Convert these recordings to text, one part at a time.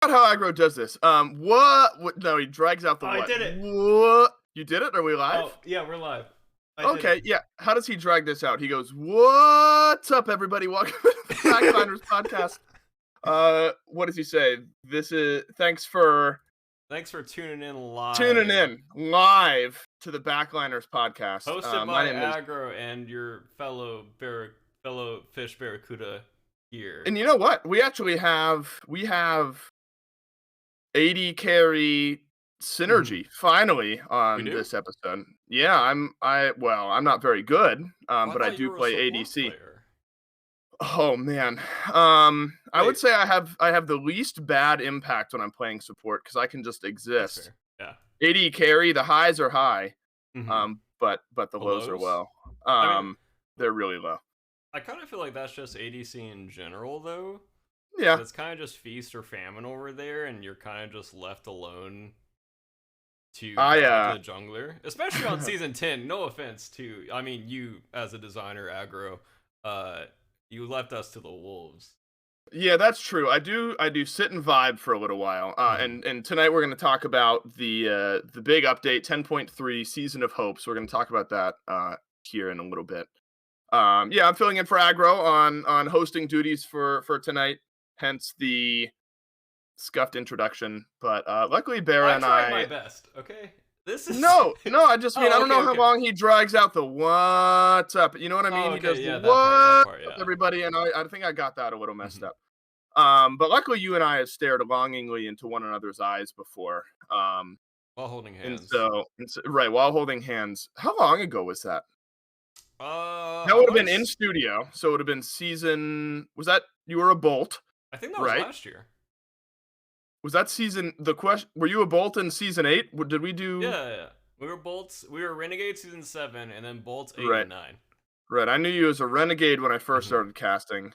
out how aggro does this. What? No, he drags out the Oh, I what? did it. What? You did it? Are we live? Oh, yeah, we're live. I did Okay, it. yeah. How does he drag this out? He goes, "What's up, everybody? Welcome to the Backliners podcast." What does he say? Thanks for Thanks for tuning in live. tuning in live to the Backliners podcast. Hosted My by name is, Aggro and your fellow fish barracuda here. and you know what? We have 80 carry synergy finally on We do? this episode. Yeah, I'm not very good, Oh, but I thought you do were a play support ADC. player. Oh man. I would Wait. say I have the least bad impact when I'm playing support because I can just That's exist. fair. 80 carry, the highs are high, Yeah. Mm-hmm. but the The lows are lows? low. I mean, They're really low. I kind of feel like that's just ADC in general, though. Yeah. It's kind of just feast or famine over there, and you're kind of just left alone to guide the jungler, especially on season 10. No offense to, I mean, you as a designer, Aggro, you left us to the wolves. Yeah, that's true. I do sit and vibe for a little while. And tonight we're going to talk about the big update 10.3 Season of Hope. So we're going to talk about that here in a little bit. Yeah, I'm filling in for Aggro on hosting duties for tonight. Hence the scuffed introduction. But luckily Barra and tried my best. Okay, this is No, I just mean I don't know okay. how long he drags out the what's up. You know what I mean? Oh, He does yeah, the that part, what's yeah. up, everybody, and I think I got that a little messed Mhm. up. But luckily you and I have stared longingly into one another's eyes before. While holding And hands. so right, while holding hands. How long ago was that? That I would have been in was. studio, so it would have been season. Was that you were a Bolt, I think that was right? last year. Was that season? The question: Were you a Bolt in season 8? Did we do? Yeah. We were Bolts. We were Renegade season 7, and then Bolts 8 Right, and 9. right. I knew you as a renegade when I first Mhm. started casting.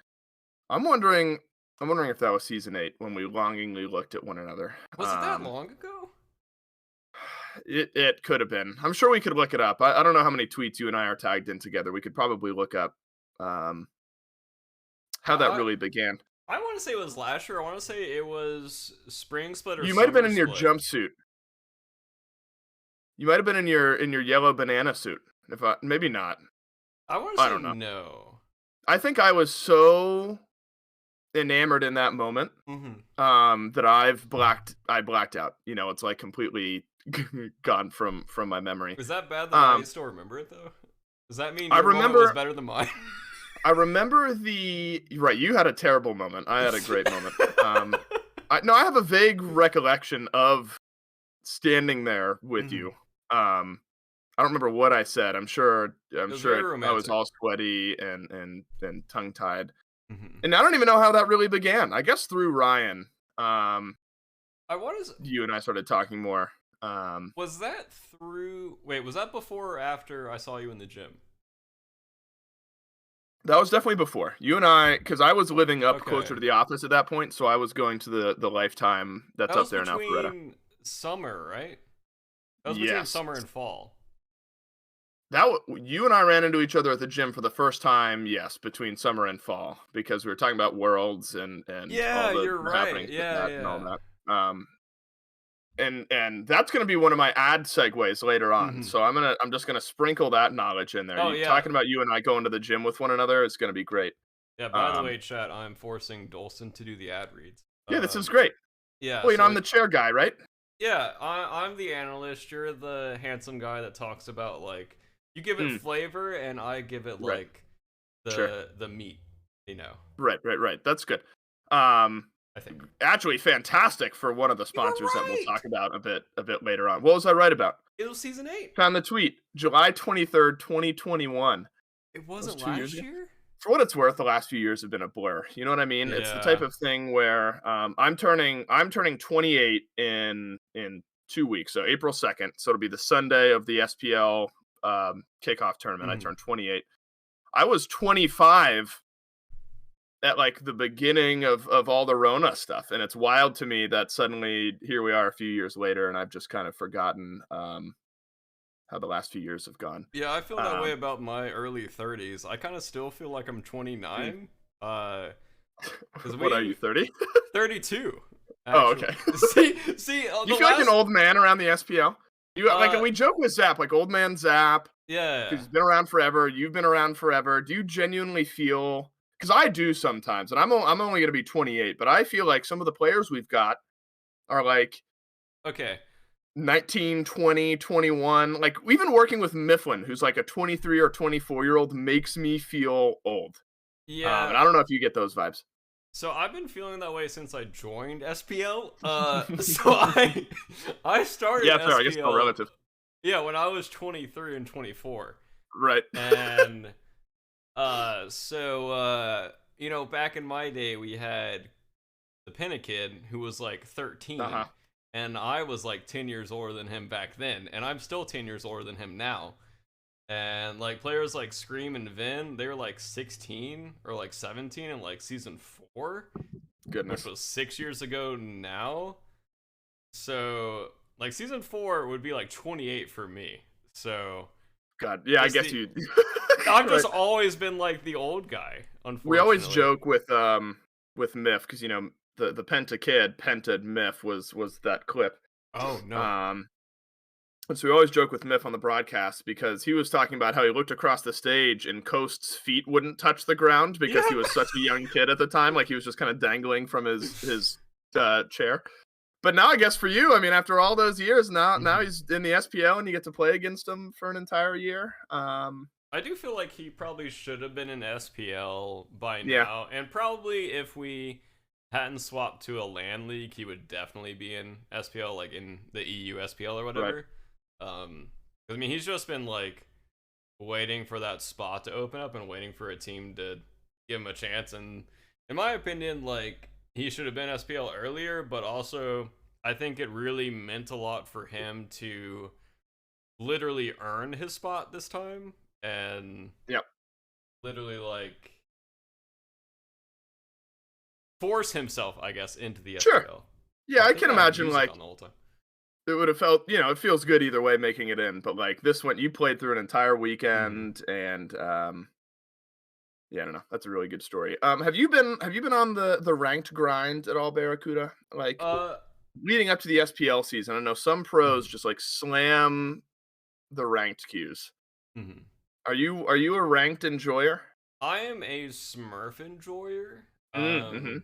I'm wondering if that was season 8 when we longingly looked at one another. Was it that long ago? It could have been. I'm sure we could look it up. I don't know how many tweets you and I are tagged in together. We could probably look up how that really began. I want to say it was last year. I want to say it was spring split or You might have been summer in your split. jumpsuit. You might have been in your yellow banana suit. Maybe not. I want to I say don't know. no. I think I was so enamored in that moment that I blacked out. You know, it's like completely gone from my memory. Is that bad that I still remember it though? Does that mean your moment was better than mine? I remember right. You had a terrible moment. I had a great moment. I have a vague recollection of standing there with you. I don't remember what I said. I'm sure I was all sweaty and tongue tied. And I don't even know how that really began. I guess through Ryan. You and I started talking more. Was that through? Wait, was that before or after I saw you in the gym? That was definitely before. You and I, because I was living up closer to the office at that point, so I was going to the Lifetime that's up there in Alpharetta. That was between summer, right? That was between summer and fall. You and I ran into each other at the gym for the first time, yes, between summer and fall, because we were talking about worlds and yeah, all the you're right. Yeah, and all that. And that's gonna be one of my ad segues later on. So I'm just gonna sprinkle that knowledge in there. Talking about you and I going to the gym with one another is gonna be great. Yeah. By the way, chat, I'm forcing Dolson to do the ad reads. Yeah, this is great. Yeah. Wait, I'm the chair guy, right? Yeah, I'm the analyst. You're the handsome guy that talks about like you give it flavor, and I give it like the meat. You know. Right. That's good. I think actually fantastic for one of the sponsors that we'll talk about a bit later on. What was I right about? It was season 8. Found the tweet, July 23rd, 2021. It wasn't last year? For what it's worth, the last few years have been a blur. You know what I mean? Yeah. It's the type of thing where I'm turning 28 in 2 weeks, so April 2nd. So it'll be the Sunday of the SPL kickoff tournament. I turned 28. I was 25 at like the beginning of all the Rona stuff, and it's wild to me that suddenly here we are a few years later, and I've just kind of forgotten how the last few years have gone. Yeah, I feel that way about my early 30s. I kind of still feel like I'm 29. What are you, 30? 32. Oh, Actually, okay. see, You the feel like an last, old man around the SPL? You like, uh, we joke with Zap, like old man Zap, because yeah, he's been around forever. You've been around forever. Do you genuinely feel? Because I do sometimes, and I'm only going to be 28, but I feel like some of the players we've got are like okay, 19, 20, 21. Like even working with Mifflin, who's like a 23 or 24-year-old, makes me feel old. And yeah. I don't know if you get those vibes. So I've been feeling that way since I joined SPL. So I started Yeah, fair. I guess it's all SPL, relative. yeah, when I was 23 and 24. Right. And back in my day we had the Pinna kid who was like 13, Uh-huh. and I was like 10 years older than him back then, and I'm still 10 years older than him now. And like players like Scream and Vin, they were like 16 or like 17 in like season 4, which Goodness. was 6 years ago now. So like season 4 would be like 28 for me. So God. Yeah, I just guess the you I've right. just always been like the old guy, We always unfortunately. joke with Miff because the Penta kid, Penta Miff was that clip. Oh no. Um and so we always joke with Miff on the broadcast because he was talking about how he looked across the stage and Coast's feet wouldn't touch the ground because he Yeah. was such a young kid at the time, like he was just kind of dangling from his chair. But now I guess for you, I mean, after all those years, now Mhm. he's in the SPL and you get to play against him for an entire year. I do feel like he probably should have been in SPL by Yeah, now, and probably if we hadn't swapped to a LAN league, he would definitely be in SPL, like in the EU SPL or right. whatever. 'Cause, I mean, he's just been like waiting for that spot to open up and waiting for a team to give him a chance. And in my opinion, like he should have been SPL earlier, but also I think it really meant a lot for him to literally earn his spot this time and Yep. literally like force himself, I guess, into the Sure. SPL. Yeah, Oh, I I think can I have imagine music like on the whole time. it would have felt, it feels good either way making it in, but like this one, you played through an entire Hmm. weekend, and yeah, I don't know. That's a really good story. Have you been on the ranked grind at all, Barracuda? Like Uh, leading up to the SPL season, I know some pros mhm, just like slam the ranked queues. mhm. Are you a ranked enjoyer? I am a Smurf enjoyer. Mm-hmm.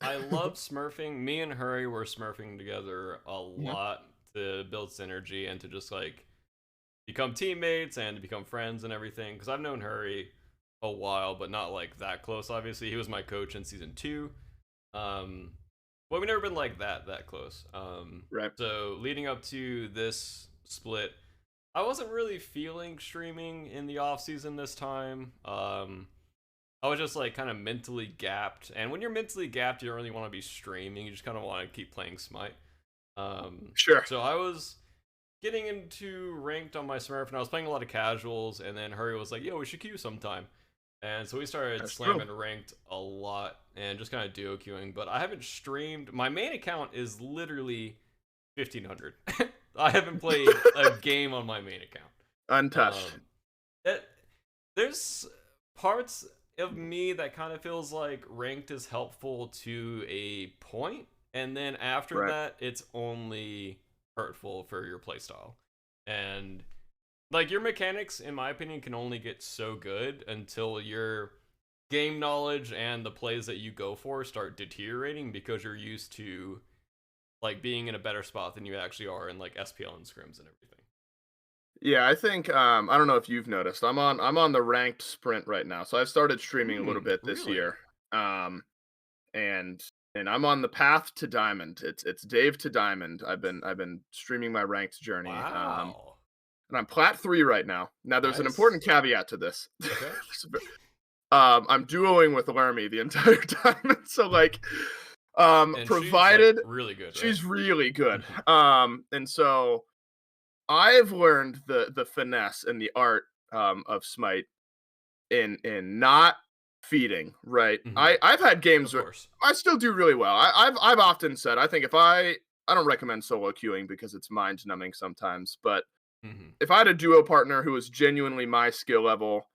I love smurfing. Me and Hurry were smurfing together a Hmm. lot to build synergy and to just like become teammates and to become friends and everything. Because I've known Hurry a while, but not like that close. Obviously, he was my coach in season 2. Um, well, we've never been like that close. Right. So leading up to this split, I wasn't really feeling streaming in the off season this time. I was just like kind of mentally gapped, and when you're mentally gapped, you don't really want to be streaming. You just kind of want to keep playing Smite. Sure. So I was getting into ranked on my Smurf, and I was playing a lot of casuals. And then Hurry was like, "Yo, we should queue sometime." And so we started That's true. slamming ranked a lot and just kind of duo queuing. But I haven't streamed. My main account is literally 1500. I haven't played a game on my main account. Untouched. Um, it, there's parts of me that kind of feels like ranked is helpful to a point, and then after Right. that, it's only hurtful for your playstyle. And like your mechanics, in my opinion, can only get so good until your game knowledge and the plays that you go for start deteriorating because you're used to like being in a better spot than you actually are in like SPL and scrims and everything. Yeah, I think I don't know if you've noticed. I'm on the ranked sprint right now. So I've started streaming a little bit this Really? year. Um and I'm on the path to diamond. It's Dave to diamond. I've been streaming my ranked journey. Wow. And I'm plat 3 right now. Now there's an Nice. important caveat to this. Okay. I'm duoing with Laramie the entire time. So like And she's like provided really good, right? she's really good. And so I've learned the finesse and the art of Smite in not feeding, right? Hmm. I've had games Of where course. I still do really well. I've often said I think if I don't recommend solo queuing because it's mind numbing sometimes, but Hmm. if I had a duo partner who was genuinely my skill level,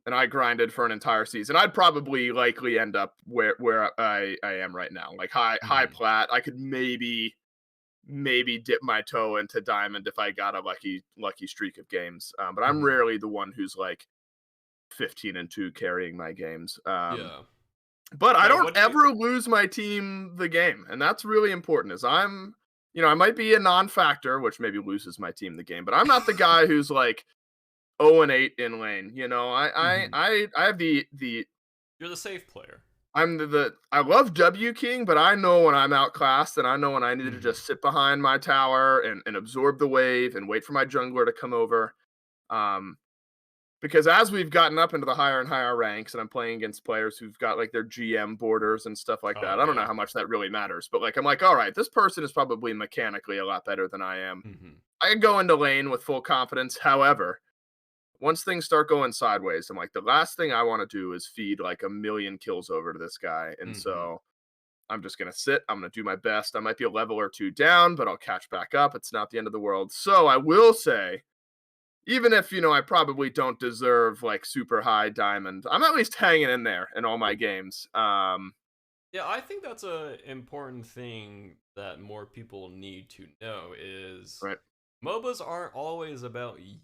and I grinded for an entire season, I'd probably likely end up where I am right now, like high Mhm. plat. I could maybe dip my toe into diamond if I got a lucky streak of games. But I'm Mhm. rarely the one who's like 15-2 carrying my games. Yeah. But I Wait, don't what do you ever lose my team the game, and that's really important. Is I might be a non-factor, which maybe loses my team the game, but I'm not the guy who's like 0-8 in lane. Mhm. I have the You're the safe player. I'm I love W King, but I know when I'm outclassed, and I know when I need to Mhm. just sit behind my tower and absorb the wave and wait for my jungler to come over. Um, because as we've gotten up into the higher and higher ranks, and I'm playing against players who've got like their GM borders and stuff like Oh, that, I don't know yeah. how much that really matters, but like I'm like, all right, this person is probably mechanically a lot better than I am. Mhm. I can go into lane with full confidence. However, once things start going sideways, I'm like, the last thing I want to do is feed like a million kills over to this guy. And Mhm. so I'm just going to sit. I'm going to do my best. I might be a level or two down, but I'll catch back up. It's not the end of the world. So I will say, even if, I probably don't deserve like super high diamond, I'm at least hanging in there in all my games. Yeah, I think that's a important thing that more people need to know is Right. MOBAs aren't always about you.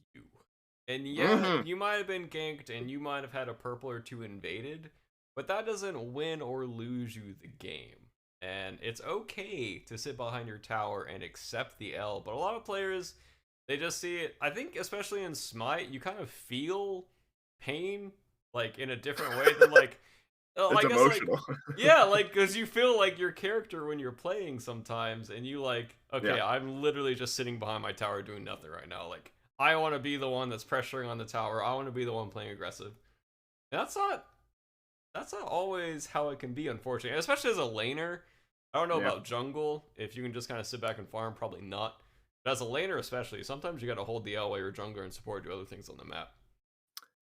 And yeah, Mm-hmm. you might have been ganked and you might have had a purple or two invaded, but that doesn't win or lose you the game. And it's okay to sit behind your tower and accept the L, but a lot of players, they just see it. I think especially in Smite, you kind of feel pain like in a different way than like I It's guess like emotional. yeah, like because you feel like your character when you're playing sometimes, and you like, Yeah. okay, I'm literally just sitting behind my tower doing nothing right now. Like I want to be the one that's pressuring on the tower. I want to be the one playing aggressive. And that's not always how it can be, unfortunately. Especially as a laner. I don't know Yeah. about jungle. If you can just kind of sit back and farm, probably not. But as a laner, especially, sometimes you got to hold the L while you're jungler and support do other things on the map.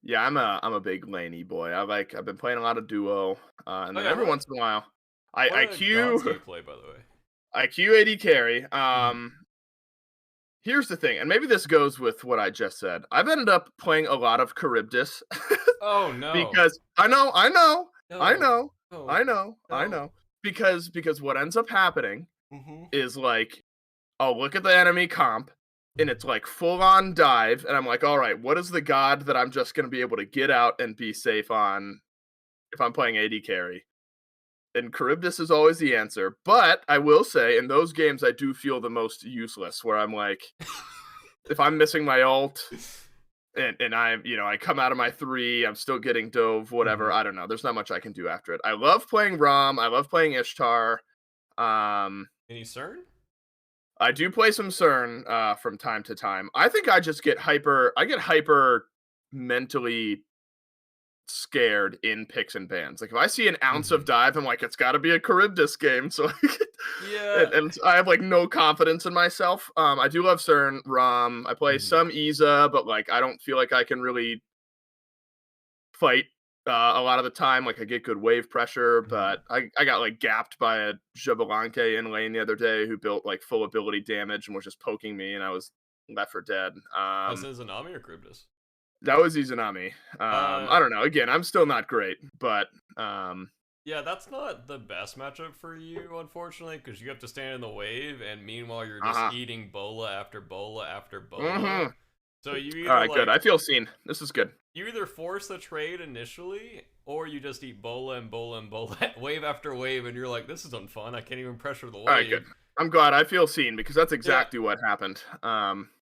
Yeah, I'm a big laney boy. I've been playing a lot of duo, and Oh then yeah, every once in a while, what gods do I you play, by the way? Q AD carry. Mhm. Here's the thing, and maybe this goes with what I just said. I've ended up playing a lot of Charybdis Oh no. because I No. know, No. I know, I No. know. Because what ends up happening Mhm. is like I'll look at the enemy comp and it's like full on dive, and I'm like, all right, what is the god that I'm just gonna be able to get out and be safe on if I'm playing AD carry? And Charybdis is always the answer. But I will say, in those games, I do feel the most useless, where I'm like, if I'm missing my ult and I come out of my three, I'm still getting dove, whatever. Mhm. I don't know. There's not much I can do after it. I love playing Rom. I love playing Ishtar. Um, Any CERN? I do play some CERN from time to time. I think I get hyper mentally scared in picks and bans. Like if I see an ounce of Mhm. dive, I'm like, it's got to be a Charybdis game. So, Yeah. and I have like no confidence in myself. I do love CERN, Rom. I play Mhm. some Iza, but like I don't feel like I can really fight a lot of the time. Like I get good wave pressure, Mhm. but I got like gapped by a Jabalanque in lane the other day who built like full ability damage and was just poking me, and I was left for dead. As in Zanami or Kryptos? That was Izanami. Uh, I don't know. Again, I'm still not great, but um, yeah, that's not the best matchup for you, unfortunately, because you have to stand in the wave, and meanwhile you're just uh-huh. eating bola after bola after bola. Mm-hmm. So you All either right, good. like I feel seen. This is good. you either force the trade initially, or you just eat bola and bola and bola wave after wave, and you're like, this isn't fun. I can't even pressure the All right, good. wave. I'm glad I feel seen because that's Yeah, exactly what happened.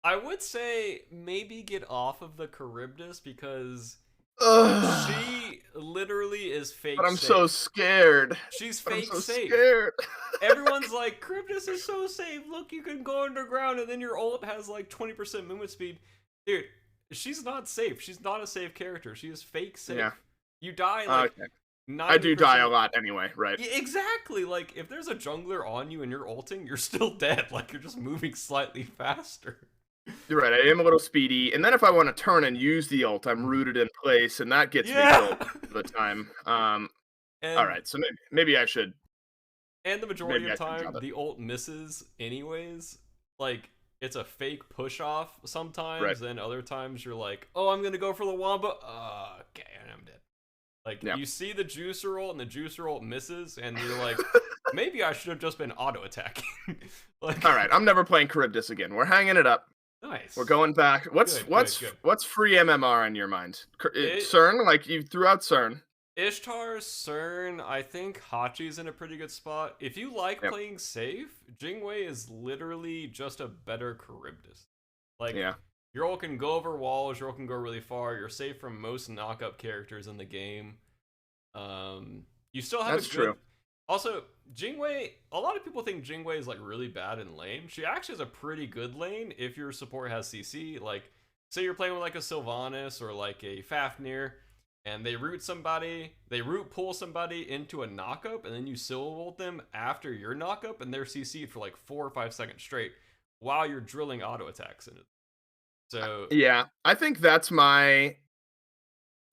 I would say maybe get off of the Charybdis because Ugh, she literally is but fake I'm so safe. scared. She's But I'm fake so safe. scared. Everyone's like, Charybdis is so safe. Look, you can go underground and then your ult has like 20% movement speed. Dude, she's not safe. She's not a safe character. She is fake Yeah. safe. You die like Okay. I do die 90%. a lot anyway, right? Yeah, exactly. Like, if there's a jungler on you and you're ulting, you're still dead. Like, you're just moving slightly faster. You're right. I am a little speedy, and then if I want to turn and use the ult, I'm Mhm. rooted in place, and that gets me Yeah. killed most of the time. All and right, so maybe I should and the majority maybe of I should drop time it. the ult misses anyways. Like it's a fake push off Right. sometimes, and other times you're like, oh, I'm gonna go for the wombo. Okay, and I'm dead. Like Yeah. you see the juicer roll and the juicer roll misses, and you're like, maybe I should have just been auto attacking. Like, All right, I'm never playing Charybdis again. We're hanging it up. We're nice, going back. What's good, good, what's good. what's free MMR in your mind? It CERN, like you threw out CERN. Ishtar, CERN, I think Hachi's in a pretty good spot. If you like Yep. playing safe, Jingwei is literally just a better Charybdis. Like, Yeah, your ult can go over walls, your ult can go really far, you're safe from most knock-up characters in the game. You still have a that's good... true. Also, Jingwei, a lot of people think Jingwei is like really bad in lane. She actually is a pretty good lane if your support has CC. Like, say you're playing with like a Sylvanas or like a Fafnir, and they root pull somebody into a knockup, and then you silver ult them after your knockup, and they're CC'd for like 4 or 5 seconds straight while you're drilling auto attacks in it. So Yeah, I think that's my.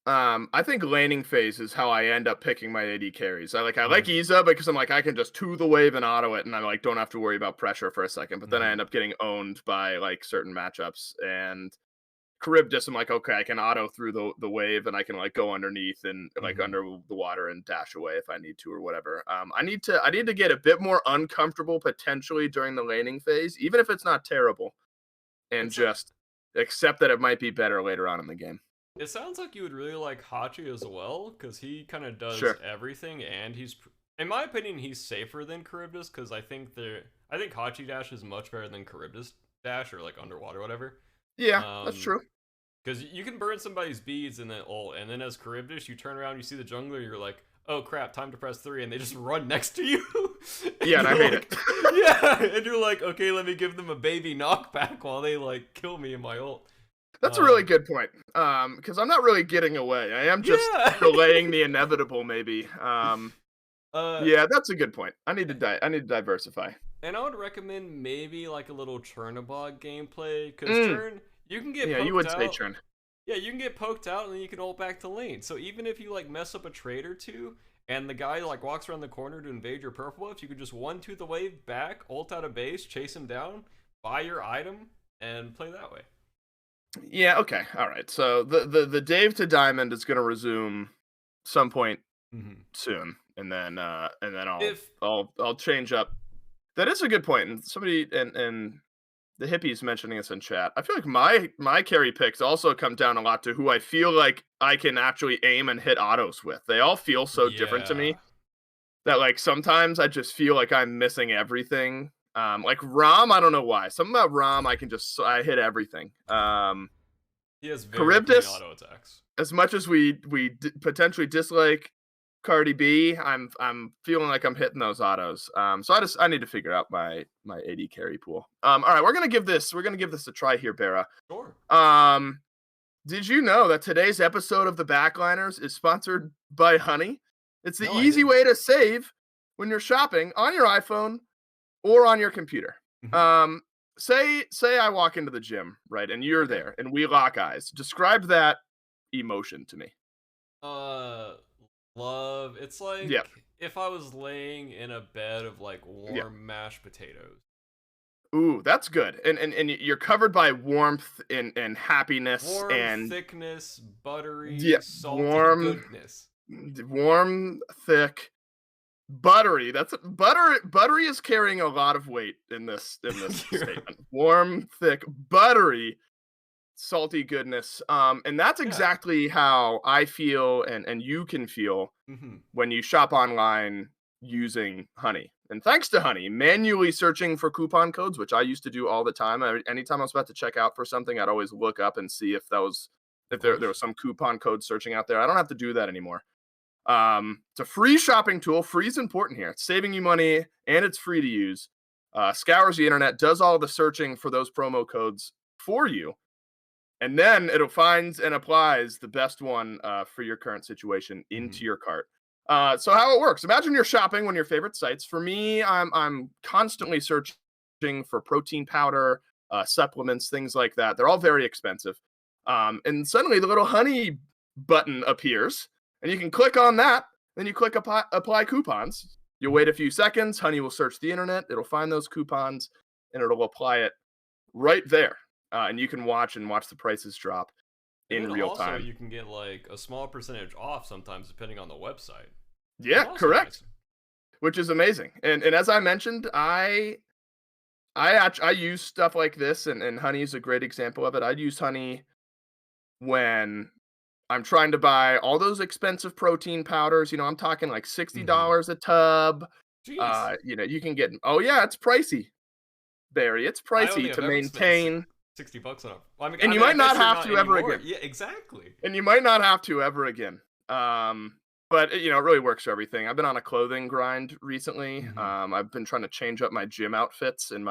I think laning phase is how I end up picking my AD carries. I like Iza because I'm like I can just to the wave and auto it, and I like don't have to worry about pressure for a second. But then I end up getting owned by like certain matchups, and Charybdis, I'm like, okay, I can auto through the wave, and I can like go underneath and like under the water and dash away if I need to or whatever. I need to get a bit more uncomfortable potentially during the laning phase, even if it's not terrible, and it's a, just accept that it might be better later on in the game. it sounds like you would really like Hachi as well, because he kind of does Sure. everything, and in my opinion, he's safer than Charybdis, because I think Hachi Dash is much better than Charybdis Dash, or like underwater, whatever. Yeah, that's true. Because you can burn somebody's beads and then ult, and then as Charybdis, you turn around, you see the jungler, you're like, oh crap, time to press 3, and they just run next to you. Yeah, and I hate like, it. Yeah, and you're like, okay, let me give them a baby knockback while they like kill me in my ult. That's a really good point. Because I'm not really getting away. I am just delaying the inevitable, maybe. Yeah, that's a good point. I need to diversify. And I would recommend maybe like a little Chernobog gameplay, because you can get yeah, poked you would out. say Chern. Yeah, you can get poked out and then you can ult back to lane. So even if you like mess up a trade or two, and the guy like walks around the corner to invade your purple buff, you could just 1-2 the wave back, ult out of base, chase him down, buy your item, and play that way. Yeah, okay. All right. So the Dave to Diamond is going to resume some point soon, and then I'll change up. That is a good point. And somebody and the hippies mentioning this in chat. I feel like my carry picks also come down a lot to who I feel like I can actually aim and hit autos with. They all feel so different to me that like sometimes I just feel like I'm missing everything. Like Rom, I don't know why. Something about Rom, I hit everything. He has very Charybdis, clean auto attacks. as much as we potentially dislike Cardi B, I'm feeling like I'm hitting those autos. So I need to figure out my AD carry pool. All right, we're gonna give this a try here, Bera. Sure. Did you know that today's episode of the Backliners is sponsored by Honey? It's the easy way to save when you're shopping on your iPhone or on your computer. Say I walk into the gym, right, and you're there, and we lock eyes. Describe that emotion to me. Love. It's like if I was laying in a bed of like warm mashed potatoes. Ooh, that's good. And you're covered by warmth and happiness and thickness, buttery, salty goodness. Warm, thick, buttery. Buttery is carrying a lot of weight in this statement. Warm, thick, buttery, salty goodness. And that's exactly how I feel and you can feel when you shop online using Honey. And thanks to Honey, manually searching for coupon codes, which I used to do all the time. Anytime I was about to check out for something, I'd always look up and see if there was some coupon code searching out there. I don't have to do that anymore. It's a free shopping tool. Free is important here. It's saving you money and it's free to use. Scours the internet, does all the searching for those promo codes for you. And then it'll find and applies the best one for your current situation into your cart. So how it works, imagine you're shopping on your favorite sites. For me, I'm constantly searching for protein powder, supplements, things like that. They're all very expensive. And suddenly the little Honey button appears, and you can click on that. Then you click apply coupons. You'll wait a few seconds. Honey will search the internet. It'll find those coupons, and it'll apply it right there, and you can watch the prices drop And in then real also time. you can get like a small percentage off sometimes depending on the website. Which is Yeah, also correct. nice. Which is amazing. And as I mentioned, I use stuff like this, and honey is a great example of it. I'd use honey when I'm trying to buy all those expensive protein powders. I'm talking like Mm-hmm. $60 a tub. Jeez. You can get. Oh yeah, it's pricey, Barry. It's I don't pricey think to I've ever spent maintain, 60 bucks on it. Well, and you I might not guess you're have not to ever anymore. again. Yeah, exactly. And you might not have to ever again. But it really works for everything. I've been on a clothing grind recently. Mm-hmm. I've been trying to change up my gym outfits. I'm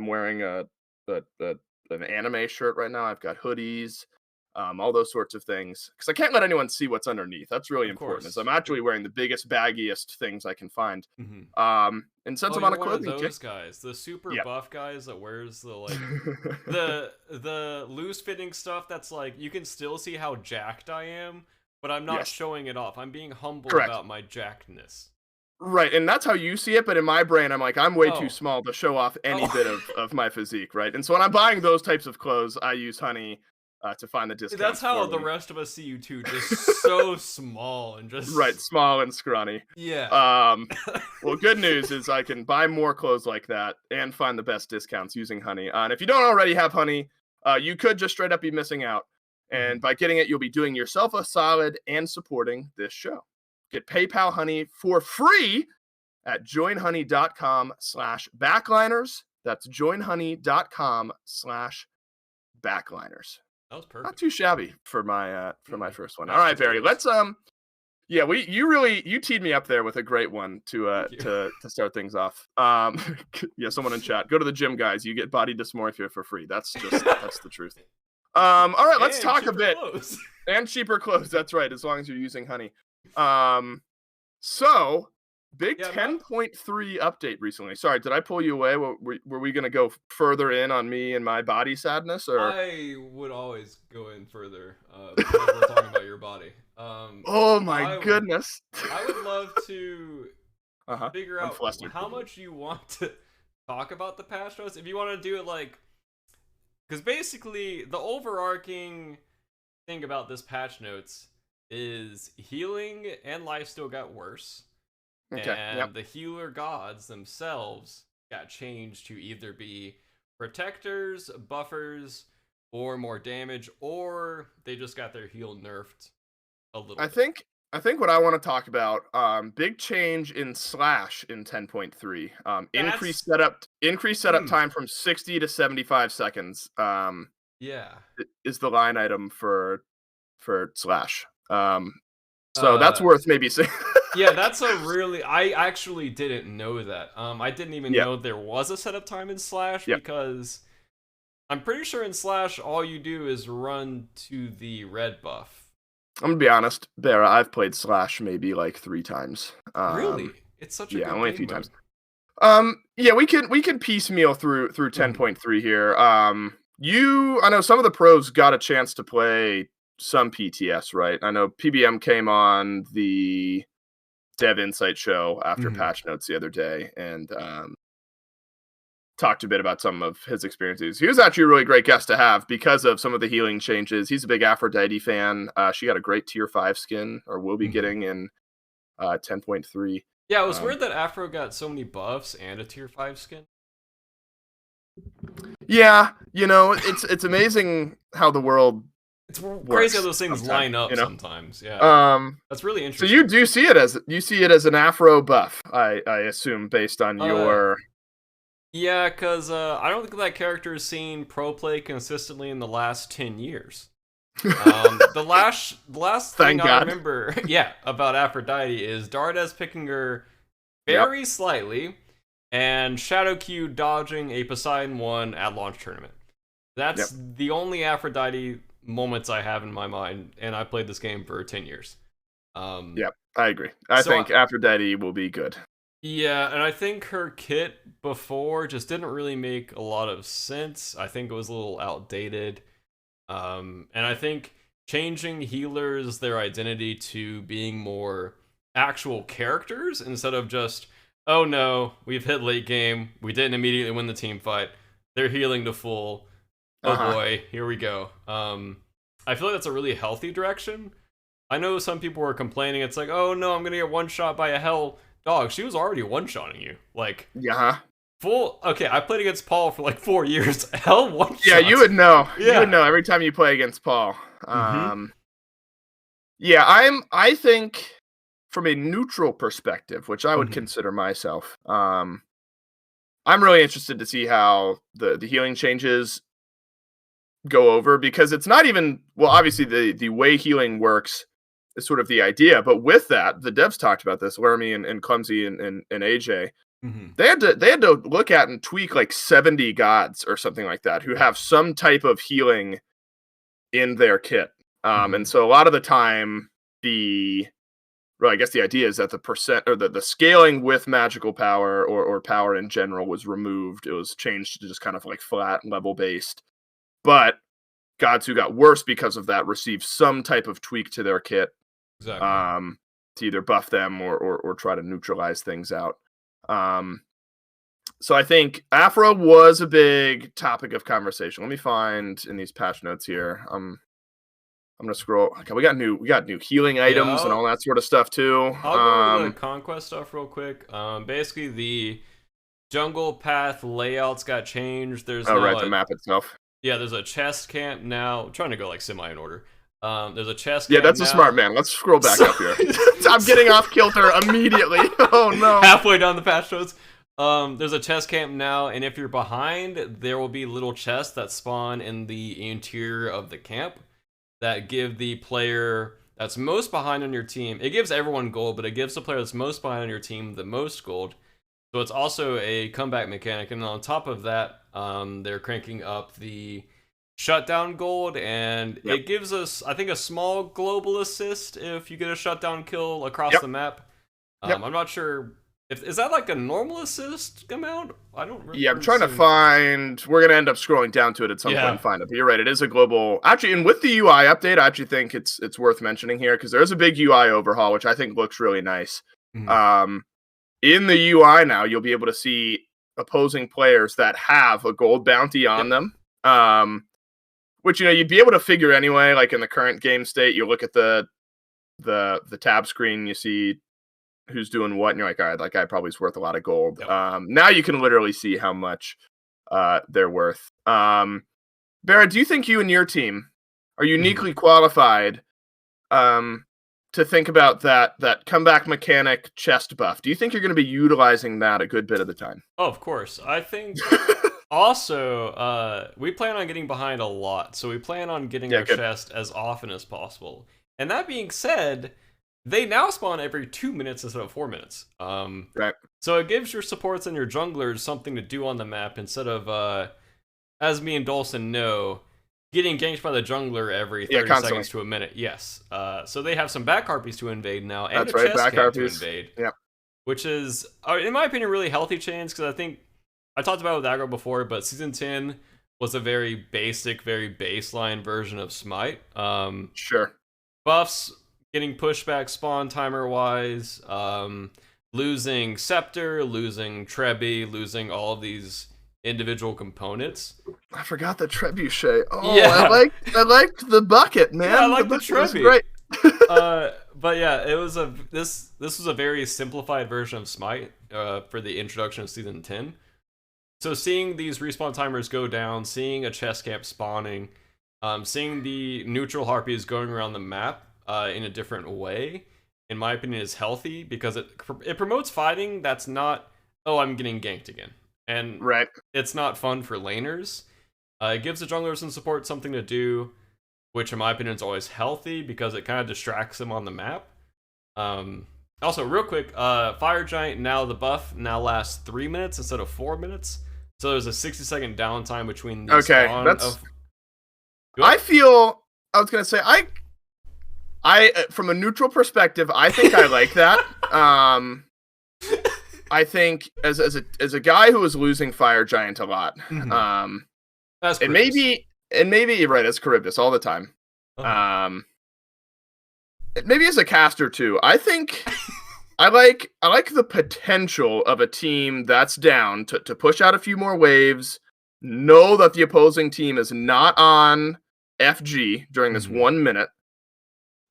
wearing a an anime shirt right now. I've got hoodies, all those sorts of things because I can't let anyone see what's underneath. That's really Of important. Is course. I'm actually wearing the biggest, baggiest things I can find. Mm-hmm. And since Oh, I'm on you're a one of clothing kick, those guys, the super yeah. buff guys that wears the like the loose fitting stuff that's like you can still see how jacked I am, but I'm not Yes, showing it off. I'm being humble correct. about my jackedness. Right, and that's how you see it, but in my brain, I'm like, I'm way too Oh. small to show off any Oh. bit of my physique, right? And so when I'm buying those types of clothes, I use Honey to find the That's discounts how for the me. rest of us see you too, just so small and Right, just small and scrawny. yeah. Um, well, good news is I can buy more clothes like that and find the best discounts using Honey. And if you don't already have Honey, you could just straight up be missing out. Mhm. And by getting it, you'll be doing yourself a solid and supporting this show. Get PayPal Honey for free at joinhoney.com/backliners. That's joinhoney.com/backliners. That was Not perfect. too shabby for my Mm-mm. first one. All Mashed right, Barry. potatoes. Let's yeah, you teed me up there with a great one Thank you. to start things off. Yeah, someone in chat. Go to the gym, guys. You get body dysmorphia for free. That's the truth. All right, let's And talk a cheaper bit. clothes. And cheaper clothes. That's right, as long as you're using Honey. So big Yeah, I'm not 10.3 update recently. Sorry, did I pull you away? Were we going to go further in on me and my body sadness, or? I would always go in further whenever we're talking about your body. Oh my I would goodness! I would love to Uh-huh. figure I'm out flustered. how much you want to talk about the patch notes. If you want to do it like, because basically the overarching thing about this patch notes is healing and life still got worse, Okay. Yep. and the healer gods themselves got changed to either be protectors, buffers, or more damage, or they just got their heal nerfed a little I bit. think I think what I want to talk about, big change in Slash in 10.3. That's Increased setup time from 60 to 75 seconds. Yeah. Is the line item for Slash. So that's Uh, worth maybe saying. yeah, that's a really. I actually didn't know that. I didn't even Yeah. know there was a setup time in Slash Yeah. because I'm pretty sure in Slash all you do is run to the red buff. I'm gonna be honest, Barra. I've played Slash maybe like 3 times. Really, it's such a Yeah, good only a game few times. mode. Yeah, we can piecemeal through Mhm. 10.3 here. I know some of the pros got a chance to play some PTS, right? I know PBM came on the Dev Insight show after Mhm. patch notes the other day and talked a bit about some of his experiences. He was actually a really great guest to have because of some of the healing changes. He's a big Aphrodite fan. She got a great tier 5 skin, or will be Mhm. getting in 10.3. Yeah, it was Um, weird that Afro got so many buffs and a tier 5 skin. yeah, it's amazing how the world It's crazy how works those things sometimes, line up sometimes. Yeah, Um, that's really so you interesting. do see it as an Afro buff, I assume, based on Uh, your. yeah, because I don't think that character has seen pro play consistently in the last 10 years. The last thing Thank I God. remember, yeah, about Aphrodite is Dardes picking her Yep. very slightly, and Shadow Q dodging a Poseidon 1 at launch tournament. Yep. That's the only Aphrodite moments I have in my mind, and I played this game for 10 years. Yep. I agree. I So think Aphrodite will be good. yeah, and I think her kit before just didn't really make a lot of sense. I think it was a little outdated. And I think changing healers their identity to being more actual characters instead of just, oh no, we've hit late game, we didn't immediately win the team fight. they're healing to full. Oh boy, here we go. I feel like that's a really healthy direction. I know some people were complaining. It's like, oh no, I'm gonna get one shot by a hell dog. She was already one shotting you. Like, yeah. Full. Okay, I played against Paul for like 4 years. Hell, one shot. Yeah, you would know. Yeah. You would know every time you play against Paul. Yeah, I think from a neutral perspective, which I would consider myself, I'm really interested to see how the healing changes go over, because it's not even, well, obviously the way healing works is sort of the idea, but with that, the devs talked about this, Laramie and Clumsy and AJ. They had to look at and tweak like 70 gods or something like that who have some type of healing in their kit. And so a lot of the time, I guess the idea is that the percent or the scaling with magical power or power in general was removed. It was changed to just kind of like flat level based. But gods who got worse because of that received some type of tweak to their kit, exactly. To either buff them or try to neutralize things out. So I think Afro was a big topic of conversation. Let me find in these patch notes here. I'm gonna scroll. Okay, we got new healing items and all that sort of stuff too. I'll go over the conquest stuff real quick. Basically the jungle path layouts got changed. There's the map itself. Yeah, there's a chest camp now. I'm trying to go like semi in order. There's a chest camp. Yeah, that's now. A smart man. Let's scroll back up here. I'm getting off kilter immediately. Oh no. Halfway down the patch notes. There's a chest camp now, and if you're behind, there will be little chests that spawn in the interior of the camp that give the player that's most behind on your team. It gives everyone gold, but it gives the player that's most behind on your team the most gold. So it's also a comeback mechanic, and on top of that, they're cranking up the shutdown gold, and it gives us, I think, a small global assist if you get a shutdown kill across the map. I'm not sure. Is that like a normal assist amount? I don't remember. Yeah, I'm trying to find. We're going to end up scrolling down to it at some point and find it. But you're right, it is a global. Actually, and with the UI update, I actually think it's worth mentioning here because there is a big UI overhaul, which I think looks really nice. In the UI now, you'll be able to see opposing players that have a gold bounty on them. Which, you'd be able to figure anyway. Like in the current game state, you look at the tab screen, you see who's doing what, and you're like, all right, that guy probably is worth a lot of gold. Now you can literally see how much they're worth. Barrett, do you think you and your team are uniquely qualified to think about that comeback mechanic chest buff? Do you think you're going to be utilizing that a good bit of the time? Oh, of course. I think also we plan on getting behind a lot, so we plan on getting our chest as often as possible. And that being said, they now spawn every 2 minutes instead of 4 minutes. Right. So it gives your supports and your junglers something to do on the map instead of, as me and Dolson know, getting ganked by the jungler every 30 seconds to a minute. Yes. So they have some back harpies to invade now, and a chest camp to invade. Yeah. Which is, in my opinion, really healthy change, because I think I talked about it with aggro before, but Season 10 was a very basic, very baseline version of Smite. Sure. Buffs, getting pushback spawn timer wise, losing Scepter, losing Trebby, losing all of these individual components. I forgot the trebuchet. Oh, yeah. I liked the bucket, man. Yeah, I like the Trebby. Was great. But yeah, it was this was a very simplified version of Smite for the introduction of Season 10. So seeing these respawn timers go down, seeing a chest camp spawning, seeing the neutral harpies going around the map in a different way, in my opinion, is healthy because it promotes fighting that's not, oh, I'm getting ganked again. And it's not fun for laners. It gives the junglers and support something to do, which in my opinion is always healthy because it kind of distracts them on the map. Also, real quick, Fire Giant, now the buff now lasts 3 minutes instead of 4 minutes. So there's a 60-second downtime between the spawn of... I feel... I was going to say, I from a neutral perspective, I think I like that. I think as a guy who is losing Fire Giant a lot, that's and maybe you're right, that's Charybdis all the time. Maybe as a caster too. I think I like the potential of a team that's down to push out a few more waves, know that the opposing team is not on FG during this 1 minute,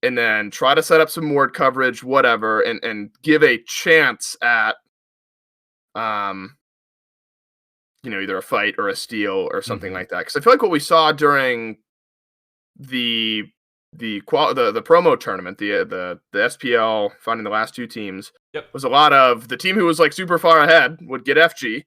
and then try to set up some ward coverage, whatever, and give a chance at either a fight or a steal or something like that. Because I feel like what we saw during the promo tournament, the SPL, finding the last two teams, was a lot of the team who was like super far ahead would get FG.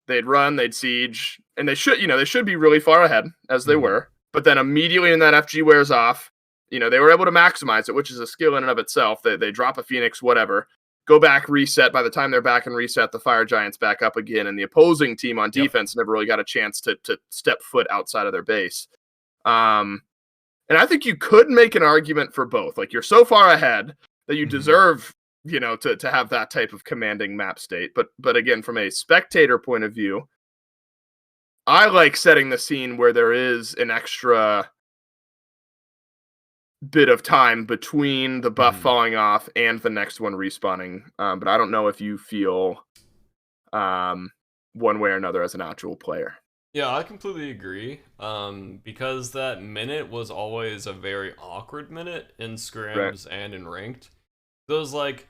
They'd run, they'd siege, and they should be really far ahead as they were. But then immediately when that FG wears off, they were able to maximize it, which is a skill in and of itself. They drop a Phoenix, whatever, go back, reset. By the time they're back and reset, the Fire Giant's back up again, and the opposing team on defense never really got a chance to step foot outside of their base. And I think you could make an argument for both. Like, you're so far ahead that you deserve, to have that type of commanding map state. But again, from a spectator point of view, I like setting the scene where there is an extra bit of time between the buff falling off and the next one respawning. But I don't know if you feel one way or another as an actual player. Yeah, I completely agree. Because that minute was always a very awkward minute in scrims and in ranked. So it was like,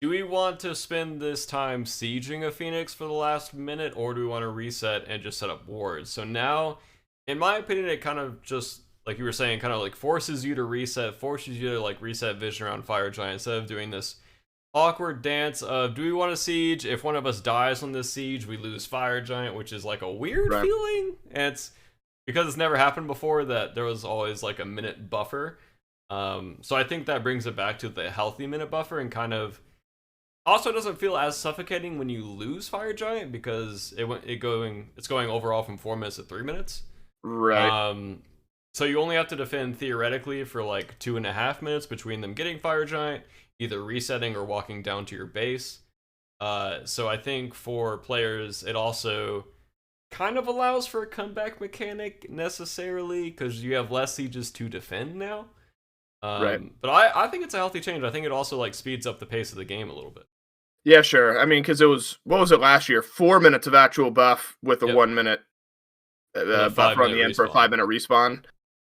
do we want to spend this time sieging a Phoenix for the last minute, or do we want to reset and just set up wards? So now, in my opinion, it kind of just, like you were saying, kind of like forces you to reset, forces you to like reset vision around Fire Giant instead of doing this awkward dance of, do we want to siege? If one of us dies on this siege, we lose Fire Giant, which is like a weird feeling. And it's because it's never happened before that there was always like a minute buffer. So I think that brings it back to the healthy minute buffer, and kind of also doesn't feel as suffocating when you lose Fire Giant, because it's going overall from 4 minutes to 3 minutes. Right. So you only have to defend theoretically for like 2.5 minutes between them getting Fire Giant, either resetting or walking down to your base. So I think for players, it also kind of allows for a comeback mechanic necessarily, because you have less sieges to defend now. But I think it's a healthy change. I think it also like speeds up the pace of the game a little bit. Yeah, sure. I mean, because it was, what was it last year? 4 minutes of actual buff with a 1 minute buffer on the end for a 5 minute respawn.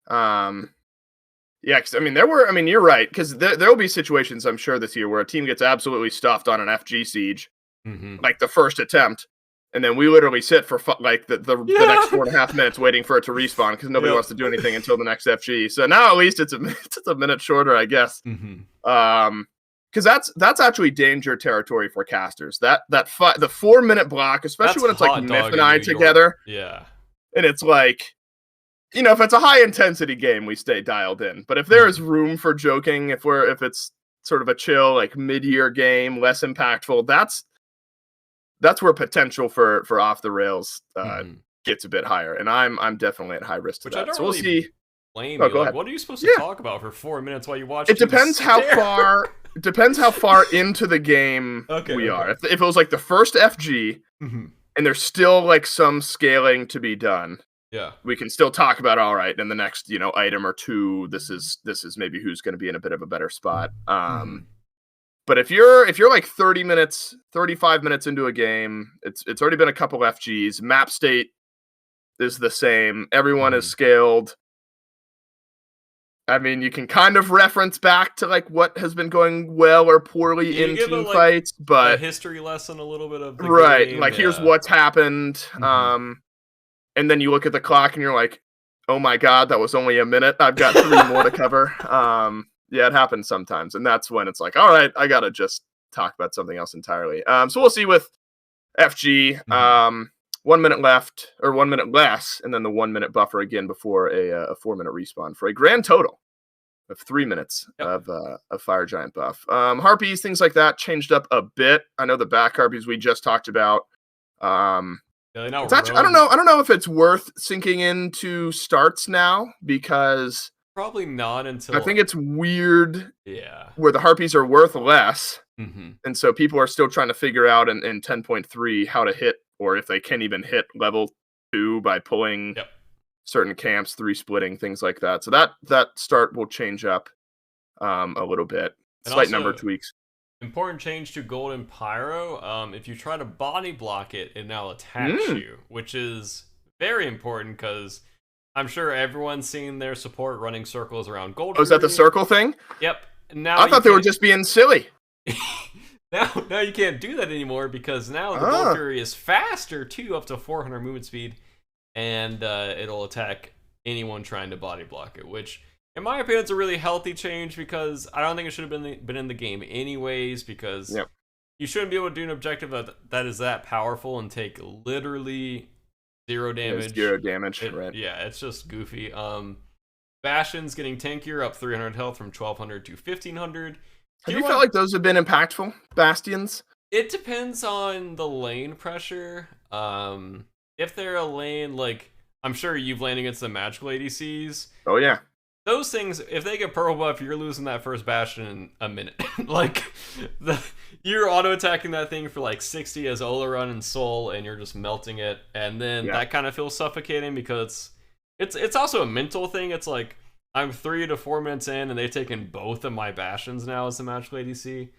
Yeah, because I mean, you're right, because there will be situations, I'm sure, this year where a team gets absolutely stuffed on an FG siege, like the first attempt, and then we literally sit for the next 4.5 minutes waiting for it to respawn because nobody wants to do anything until the next FG. So now at least it's a minute shorter, I guess. Because that's actually danger territory for casters. The 4 minute block, especially when it's like Myth and I together. Yeah. And it's like, if it's a high intensity game, we stay dialed in. But if there is room for joking, if it's sort of a chill, like mid-year game, less impactful, that's where potential for off the rails gets a bit higher. And I'm definitely at high risk to that. So we'll see. Blame you. Like, what are you supposed to talk about for 4 minutes while you watch? It depends how far. Depends how far into the game we are. If it was like the first FG, and there's still like some scaling to be done, we can still talk about, all right, in the next item or two, this is maybe who's going to be in a bit of a better spot. But if you're like 30 minutes, 35 minutes into a game, it's already been a couple FGs. Map state is the same. Everyone is scaled. I mean, you can kind of reference back to like what has been going well or poorly in team fights, but a history lesson, a little bit of the game. Like here's what's happened. And then you look at the clock and you're like, oh my god, that was only a minute. I've got 3 more to cover. Yeah, it happens sometimes, and that's when it's like, all right, I gotta just talk about something else entirely. So we'll see with FG. 1 minute left, or 1 minute less, and then the 1 minute buffer again before a 4 minute respawn for a grand total of 3 minutes of Fire Giant buff. Harpies, things like that changed up a bit. I know the back harpies we just talked about. I don't know if it's worth sinking into starts now, because probably not until I think it's weird. Where the harpies are worth less, and so people are still trying to figure out in 10.3 how to hit, or if they can even hit level 2 by pulling certain camps, 3 splitting, things like that. So that start will change up a little bit. Slight number tweaks. Important change to Golden Pyro. If you try to body block it, it now attacks you, which is very important because I'm sure everyone's seen their support running circles around Gold Oh, is that the Fury. circle thing? Yep. Now I thought they were just being silly. now you can't do that anymore because now the Gold Fury is faster too, up to 400 movement speed, and it'll attack anyone trying to body block it, which in my opinion is a really healthy change because I don't think it should have been in the game anyways, because you shouldn't be able to do an objective that is that powerful and take literally 0 damage. 0 damage, right? Yeah, it's just goofy. Bastion's getting tankier, up 300 health from 1200 to 1500. Have you felt like those have been impactful, Bastions? It depends on the lane pressure. If they're a lane, like, I'm sure you've laid against the magical ADCs. Oh, yeah. Those things, if they get purple buff, you're losing that first Bastion in a minute. Like, you're auto-attacking that thing for like 60 as Olaron and Soul, and you're just melting it. And then that kind of feels suffocating because it's also a mental thing. It's like, I'm 3 to 4 minutes in, and they've taken both of my Bastions now as the magical ADC.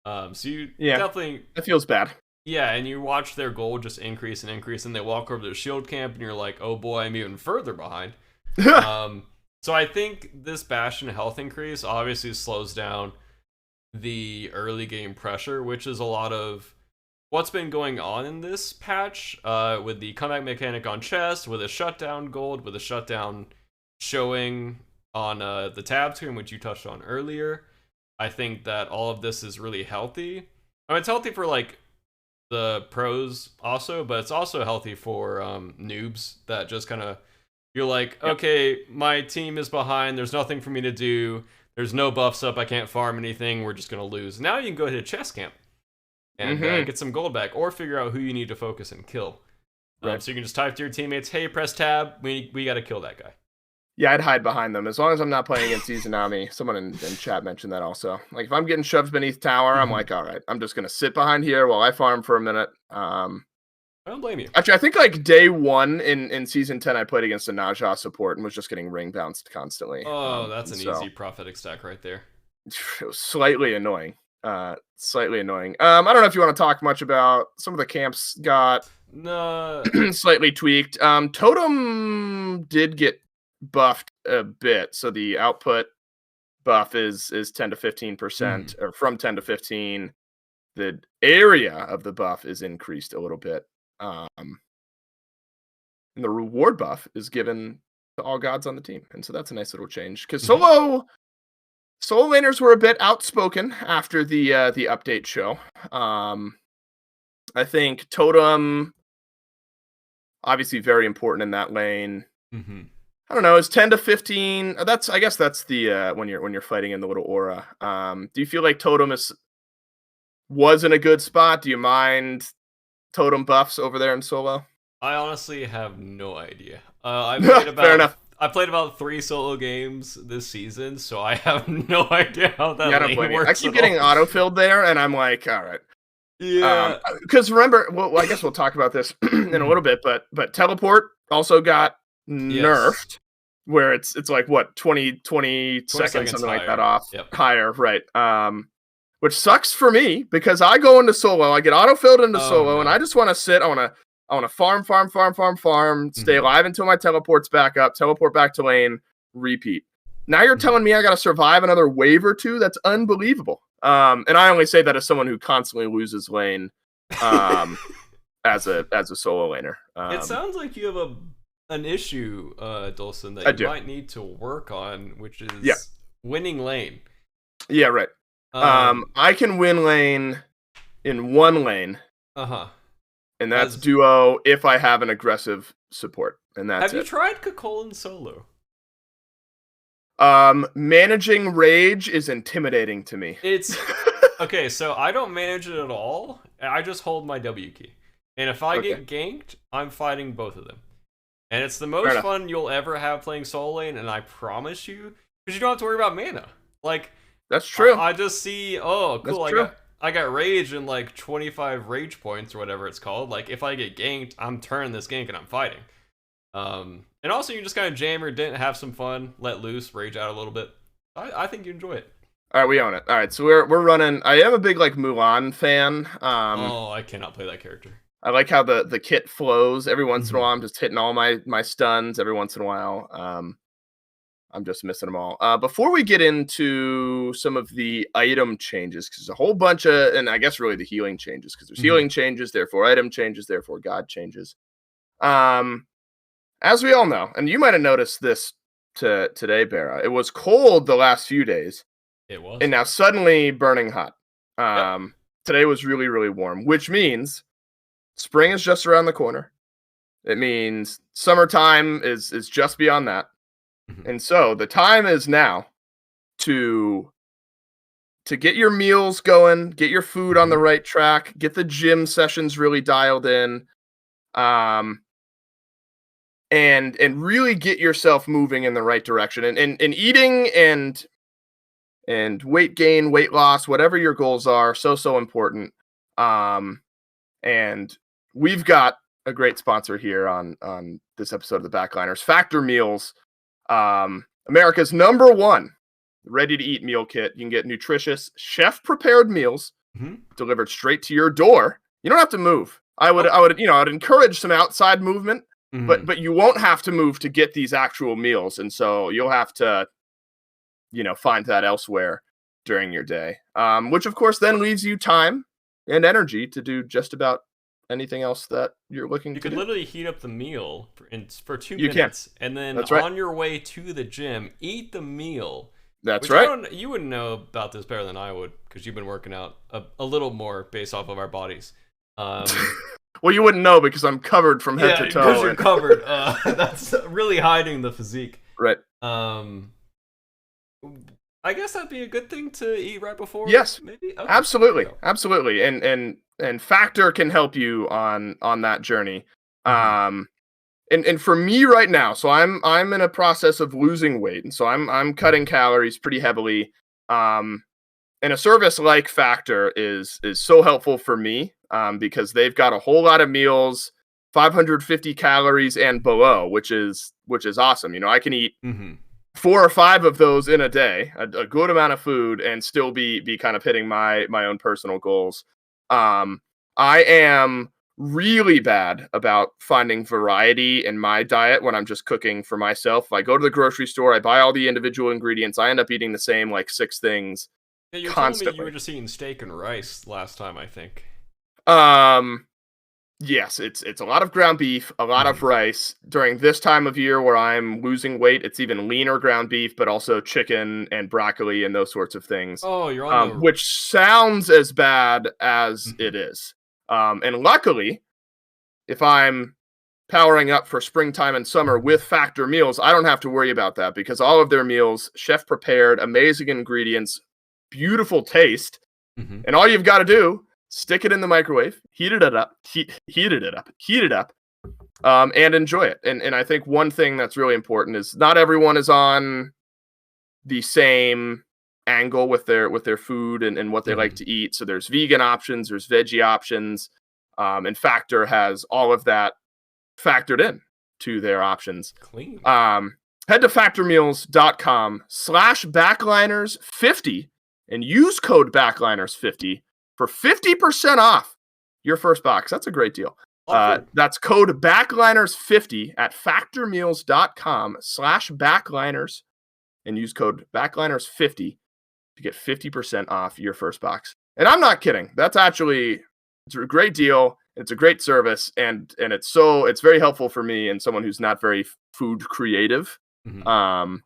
So you definitely... It feels bad. Yeah, and you watch their gold just increase and increase, and they walk over to the shield camp, and you're like, oh boy, I'm even further behind. So I think this Bastion health increase obviously slows down the early game pressure, which is a lot of what's been going on in this patch, with the comeback mechanic on chest, with a shutdown gold, with a shutdown showing on the tab screen, which you touched on earlier. I think that all of this is really healthy. I mean, it's healthy for like the pros also, but it's also healthy for noobs that just kind of, you're like, okay, my team is behind, there's nothing for me to do, there's no buffs up, I can't farm anything, we're just gonna lose. Now you can go hit a chest camp and get some gold back, or figure out who you need to focus and kill. So you can just type to your teammates, hey, press tab, we gotta kill that guy. Yeah, I'd hide behind them as long as I'm not playing against Izanami. Someone in chat mentioned that also. Like, if I'm getting shoved beneath tower, I'm like, all right, I'm just going to sit behind here while I farm for a minute. I don't blame you. Actually, I think like day 1 in season 10, I played against a Naja support and was just getting ring bounced constantly. Oh, that's an easy prophetic stack right there. It was slightly annoying. Slightly annoying. I don't know if you want to talk much about some of the camps got slightly tweaked. Totem did get buffed a bit, so the output buff is 10 to 15%, or from 10 to 15. The area of the buff is increased a little bit, and the reward buff is given to all gods on the team, and so that's a nice little change because solo laners were a bit outspoken after the update show. I think Totem obviously very important in that lane. I don't know, is 10 to 15. I guess that's the when you're fighting in the little aura. Do you feel like Totem was in a good spot? Do you mind Totem buffs over there in solo? I honestly have no idea. Fair enough. I played about 3 solo games this season, so I have no idea how that lane works. I keep getting autofilled there, and I'm like, all right. Yeah. Because remember, well, I guess we'll talk about this in a little bit, but teleport also got nerfed, where it's like what 20 seconds, something like that off, higher, right? Which sucks for me because I go into solo, I get autofilled into solo, and I just want to sit. I want to farm, stay alive until my teleport's back up, teleport back to lane, repeat. Now you're telling me I got to survive another wave or two? That's unbelievable. And I only say that as someone who constantly loses lane, as a solo laner. It sounds like you have an issue, Dulcin, that you might need to work on, which is winning lane. Yeah, right. I can win lane in one lane. And that's duo if I have an aggressive support. And that's Have you tried Kakolin solo? Managing rage is intimidating to me. It's okay, so I don't manage it at all. I just hold my W key. And if I get ganked, I'm fighting both of them. And it's the most fun you'll ever have playing solo lane, and I promise you, because you don't have to worry about mana. Like, that's true. I just see, oh, cool, I got rage and like 25 rage points or whatever it's called. Like, if I get ganked, I'm turning this gank and I'm fighting. And also you just kind of jam your dent, have some fun, let loose, rage out a little bit. I think you enjoy it. All right, we own it. All right, so we're running. I am a big like Mulan fan. I cannot play that character. I like how the kit flows. Every once in a Mhm. while, I'm just hitting all my stuns. Every once in a while, I'm just missing them all. Before we get into some of the item changes, because there's a whole bunch of, and I guess really the healing changes, because there's Mhm. healing changes, therefore item changes, therefore god changes. Um, as we all know, and you might have noticed this today, Bera, it was cold the last few days, It and was. now suddenly burning hot. Yep. Today was really, really warm, which means spring is just around the corner. It means summertime is just beyond that. Mhm. And so the time is now to get your meals going, get your food on the Mhm. right track, get the gym sessions really dialed in, um, and really get yourself moving in the right direction. And eating and weight gain, weight loss, whatever your goals are, so important. Um, and we've got a great sponsor here on this episode of the Backliners, Factor Meals, America's #1 ready to eat meal kit. You can get nutritious, chef prepared meals Mhm. delivered straight to your door. You don't have to move. Nope. I'd encourage some outside movement, but Mhm. you won't have to move to get these actual meals, and so you'll have to find that elsewhere during your day. Which of course then leaves you time and energy to do just about anything else that you're looking You to could do. literally heat up the meal for two You can. minutes, and then That's right. on your way to the gym, eat the meal. That's Which I right. don't. You wouldn't know about this better than I would, because you've been working out a little more based off of our bodies. Um, Well, you wouldn't know because I'm covered from head to yeah, because toe. you're And covered. That's really hiding the physique. right. Um, I guess that'd be a good thing to eat right before, Yes. maybe. Okay, there you Absolutely. go. Absolutely. And Factor can help you on that journey. Hmm. Um and for me right now, so I'm in a process of losing weight, and so I'm cutting calories pretty heavily. Um and a service like Factor is so helpful for me, because they've got a whole lot of meals, 550 calories and below, which is awesome. I can eat Hmm. 4 or 5 of those in a day, a good amount of food, and still be kind of hitting my own personal goals. I am really bad about finding variety in my diet when I'm just cooking for myself. If I go to the grocery store, I buy all the individual ingredients. I end up eating the same like 6 things Yeah, you were telling me you were constantly. just eating steak and rice last time, I think. Um, Yes, it's a lot of ground beef, a lot of Hmm. rice. During this time of year where I'm losing weight, it's even leaner ground beef, but also chicken and broccoli and those sorts of things, Oh, you're on the. which sounds as bad as Mhm. it is. And luckily, if I'm powering up for springtime and summer with Factor meals, I don't have to worry about that because all of their meals, chef prepared, amazing ingredients, beautiful taste, Mhm. and all you've got to do, stick it in the microwave, heat it up, and enjoy it. And I think one thing that's really important is not everyone is on the same angle with their food and what they like Mhm. to eat. So there's vegan options, there's veggie options, and Factor has all of that factored in to their options. Clean. Um, Head to factormeals.com/backliners50 and use code backliners50 for 50% off your first box. That's a great deal. A lot of food. That's code backliners50 at factormeals.com/backliners and use code backliners50 to get 50% off your first box. And I'm not kidding. It's a great deal. It's a great service, and it's very helpful for me and someone who's not very food creative. Mhm. Um,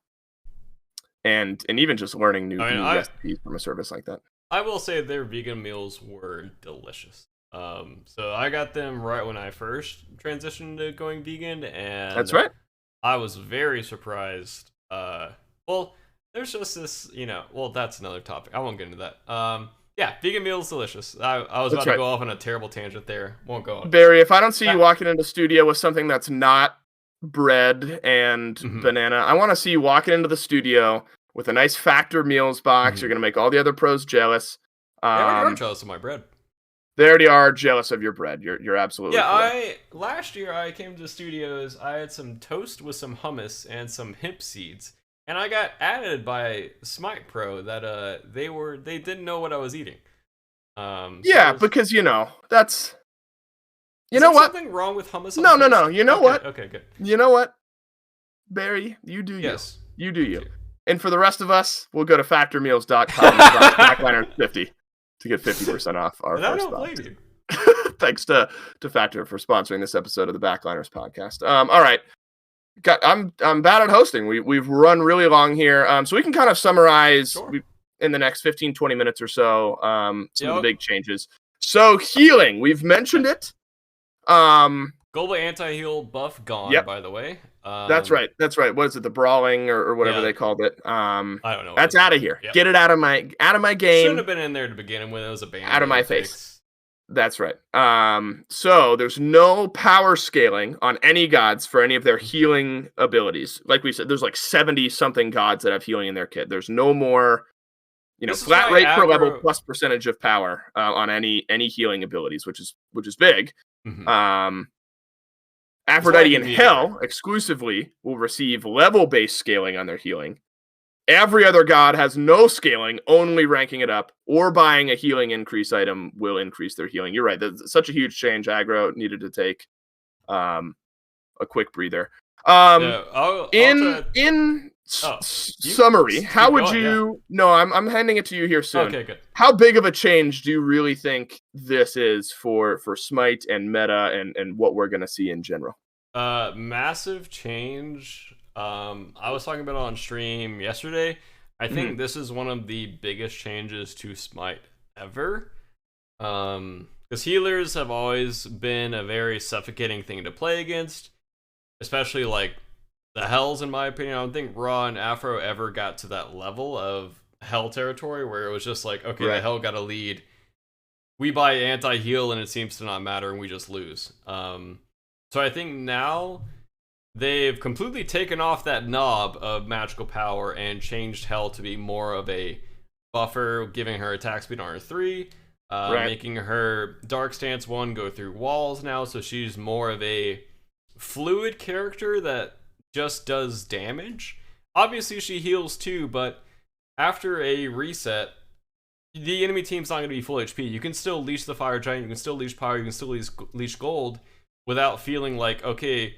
and even just learning new I mean, new I recipes from a service like that. I will say their vegan meals were delicious. So I got them right when I first transitioned to going vegan, That's and right. I was very surprised. Well, there's just this, well, that's another topic. I won't get into that. Yeah, vegan meals delicious. I was about That's to right. go off on a terrible tangent there. Won't go on. Barry, if I don't see you Back. walking into the studio with something that's not bread and Mhm. banana, I want to see you walking into the studio with a nice Factor Meals box. You're Mhm. gonna make all the other pros jealous. They already are Um, jealous of my bread. they already are jealous of your bread. You're absolutely Yeah, correct. I last year I came to the studios. I had some toast with some hummus and some hemp seeds, and I got added by Smite Pro that they didn't know what I was eating. So it Yeah, was because that's You know what? Something wrong with hummus on No. toast? You know what? Okay, good. You know what, Barry? You do you. Yes. You do you. And for the rest of us, we'll go to factormeals.com/backliner50 to get 50% off our first box. Thanks to Factor for sponsoring this episode of the Backliners podcast. All right. I'm bad at hosting. We've run really long here. So we can kind of summarize in the next 15-20 minutes or so some of the big changes. So healing, we've mentioned it. Global anti-heal buff gone, by the way. That's right. What is it? The brawling or whatever they called it. I don't know. That's out of here. Get it out of my game. Shouldn't have been in there to begin with. It was a band. Out of my face. That's right. So there's no power scaling on any gods for any of their healing abilities. Like we said, there's like 70 something gods that have healing in their kit. There's no more, flat rate per level plus percentage of power on any healing abilities, which is big. Mm-hmm. Aphrodite and Hell exclusively will receive level-based scaling on their healing. Every other god has no scaling, only ranking it up, or buying a healing increase item will increase their healing. You're right. That's such a huge change. Aggro needed to take a quick breather. Summary, how would you... No, I'm handing it to you here soon. Okay, good. How big of a change do you really think this is for Smite and meta and what we're going to see in general? Massive change. I was talking about it on stream yesterday. I think this is one of the biggest changes to Smite ever. Because healers have always been a very suffocating thing to play against, especially like the Hells, in my opinion. I don't think Raw and Afro ever got to that level of Hell territory where it was just like, okay, the Hell got a lead. We buy anti-heal and it seems to not matter and we just lose. So I think now they've completely taken off that knob of magical power and changed Hell to be more of a buffer, giving her attack speed on her 3, making her Dark Stance 1 go through walls now, so she's more of a fluid character that just does damage. Obviously she heals too, but after a reset, the enemy team's not going to be full HP. You can still leash the Fire Giant, you can still leash power, you can still leash gold without feeling like, okay,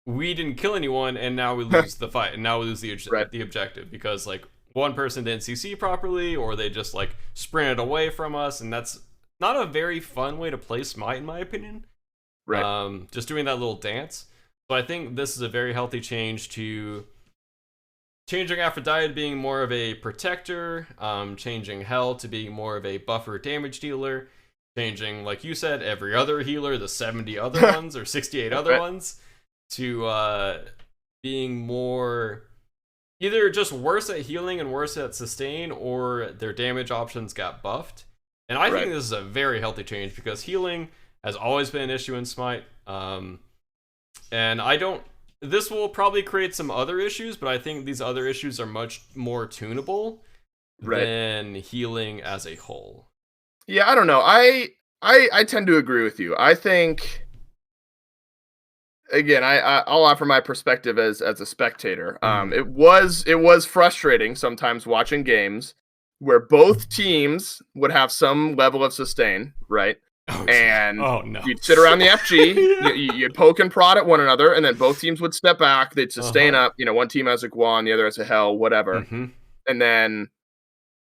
we didn't kill anyone and now we lose the fight and now we lose the objective because like one person didn't CC properly or they just like sprinted away from us, and that's not a very fun way to play Smite in my opinion. Just doing that little dance. So I think this is a very healthy change to changing Aphrodite to being more of a protector, changing Hell to being more of a buffer damage dealer, changing, like you said, every other healer, the 70 other ones or 68 other ones, to being more either just worse at healing and worse at sustain, or their damage options got buffed. And I think this is a very healthy change because healing has always been an issue in Smite. And this will probably create some other issues, but I think these other issues are much more tunable than healing as a whole. Yeah, I don't know. I tend to agree with you. I think, again, I'll offer my perspective as a spectator. It was frustrating sometimes watching games where both teams would have some level of sustain, right? You'd sit around the FG, you'd poke and prod at one another, and then both teams would step back. They'd sustain up. One team has a Guan, the other has a Hell, whatever. And then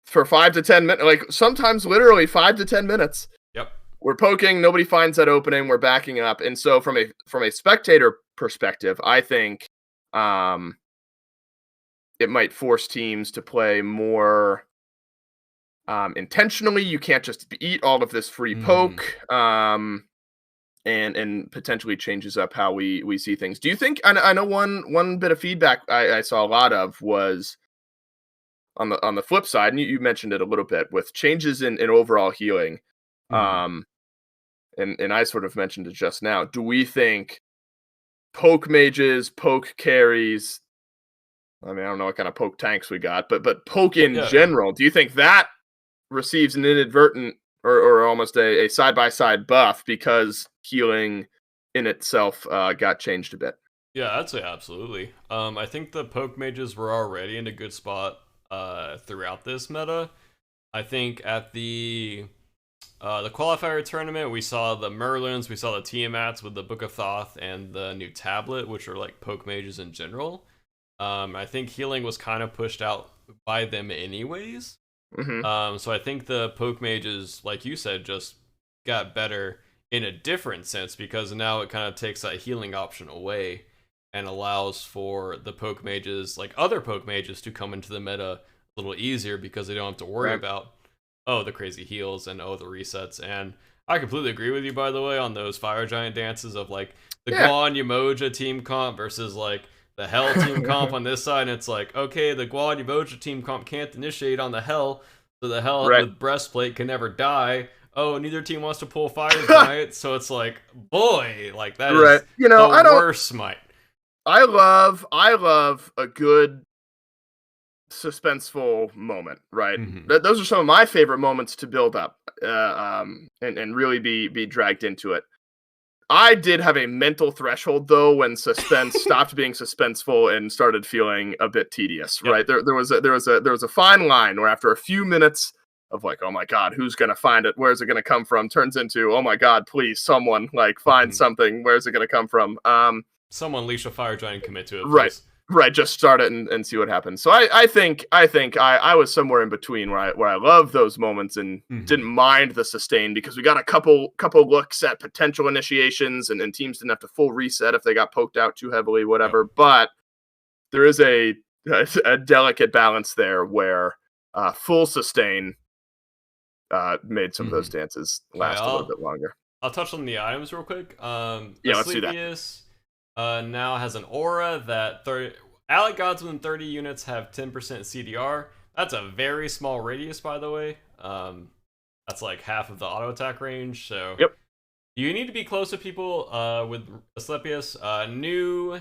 for 5 to 10 minutes, like sometimes literally 5 to 10 minutes, we're poking, nobody finds that opening, we're backing up. And so from a spectator perspective, I think it might force teams to play more intentionally. You can't just eat all of this free poke, and potentially changes up how we see things. Do you think? I know one bit of feedback I saw a lot of was on the flip side, and you mentioned it a little bit with changes in overall healing. And I sort of mentioned it just now. Do we think poke mages, poke carries? I mean, I don't know what kind of poke tanks we got, but poke in general. Do you think that receives an inadvertent or almost a side-by-side buff because healing in itself got changed a bit? Yeah, I'd say absolutely. I think the poke mages were already in a good spot throughout this meta. I think at the The qualifier tournament, we saw the Merlins, we saw the Tiamats with the Book of Thoth and the new tablet, which are like poke mages in general. I think healing was kind of pushed out by them anyways. Mm-hmm. So I think the poke mages, like you said, just got better in a different sense because now it kind of takes that healing option away and allows for the poke mages, like other poke mages, to come into the meta a little easier because they don't have to worry Right. about, oh, the crazy heals and oh, the resets. And I completely agree with you, by the way, on those fire giant dances of like the Yeah. Guan Yamoja team comp versus like the Hell team comp on this side. And it's like, okay, the Guan Yamoja team comp can't initiate on the Hell, so the Hell Right. with breastplate can never die. Oh, neither team wants to pull fire giant, so it's like, boy, like that Right. is You the know, worst smite. I love a good suspenseful moment, right? Mm-hmm. Those are some of my favorite moments to build up, and really be dragged into it. I did have a mental threshold though when suspense stopped being suspenseful and started feeling a bit tedious. Yep. Right there was a fine line where after a few minutes of like, oh my god, who's gonna find it? Where's it gonna come from? Turns into, oh my god, please, someone like find Mm-hmm. something. Where's it gonna come from? Someone leash a fire giant and commit to it, Right. please. Right. Just start it and see what happens. So I think I was somewhere in between where I love those moments and Mm-hmm. didn't mind the sustain because we got a couple looks at potential initiations and teams didn't have to full reset if they got poked out too heavily, Yep. whatever. But there is a delicate balance there where full sustain made some of those Mm-hmm. dances Okay, last a little bit longer. I'll touch on the items real quick. Yeah, let's do that. Asclepius now has an aura that 30 allied gods within 30 units have 10% CDR. That's a very small radius, by the way. That's like half of the auto attack range. So Yep. you need to be close to people with Asclepius. New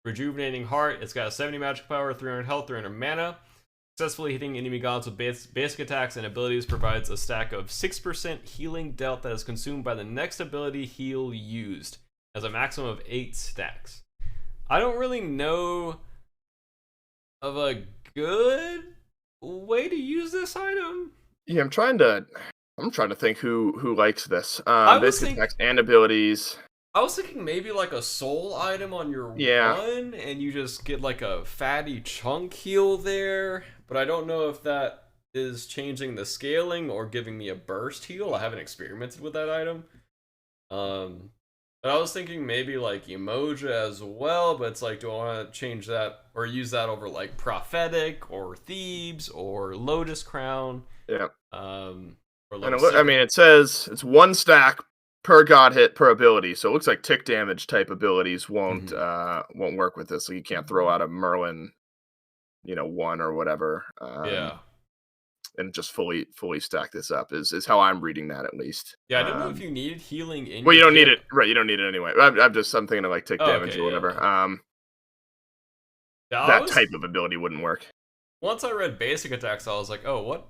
rejuvenating heart. It's got 70 magic power, 300 health, 300 mana. Successfully hitting enemy gods with basic attacks and abilities provides a stack of 6% healing dealt that is consumed by the next ability heal used. Has a maximum of 8 stacks. I don't really know of a good way to use this item. Yeah, I'm trying to think who likes this. I was Basic think attacks and abilities. I was thinking maybe like a soul item on your Yeah, one, and you just get like a fatty chunk heal there. But I don't know if that is changing the scaling or giving me a burst heal. I haven't experimented with that item. Um, but I was thinking maybe like Emoja as well. But it's like, do I want to change that or use that over like Prophetic or Thebes or Lotus Crown? yeah. Or And Lotus Sigil? it says it's one stack per god hit per ability. So it looks like tick damage type abilities Mhm. won't work with this. So you can't throw out a Merlin, one or whatever, Yeah. and just fully stack this up is how I'm reading that at least. Yeah, I didn't know if you needed healing in Well, your you don't need kit. it, right? You don't need it anyway. I'm thinking of like tick Oh, damage okay, or yeah. whatever. Yeah, I That was type of ability wouldn't work. once I read basic attacks, I was like, oh, what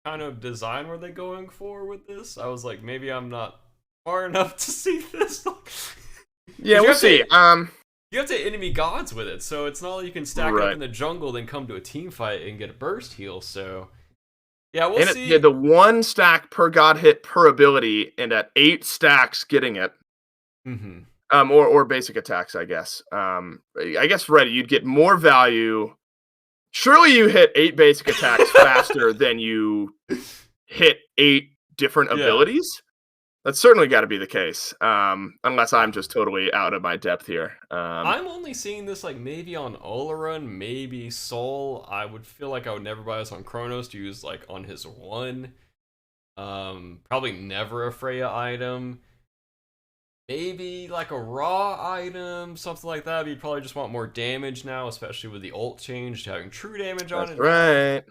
kind of design were they going for with this? I was like, maybe I'm not far enough to see this. Yeah, Because we'll see. you have to enemy gods with it, so it's not like you can stack it up Right. in the jungle, then come to a team fight and get a burst heal. So yeah, we'll And see. the one stack per god hit per ability, and at 8 stacks getting it. Mm-hmm. Or basic attacks, I guess. I guess Freddy, you'd get more value. Surely you hit 8 basic attacks faster than you hit 8 different Yeah. abilities. That's certainly got to be the case. Unless I'm just totally out of my depth here. I'm only seeing this like maybe on Oleron, maybe Soul. I would feel like I would never buy this on Kronos to use like on his one. Probably never a Freya item. Maybe like a raw item, something like that. But you'd probably just want more damage now, especially with the ult change to having true damage on That's it right.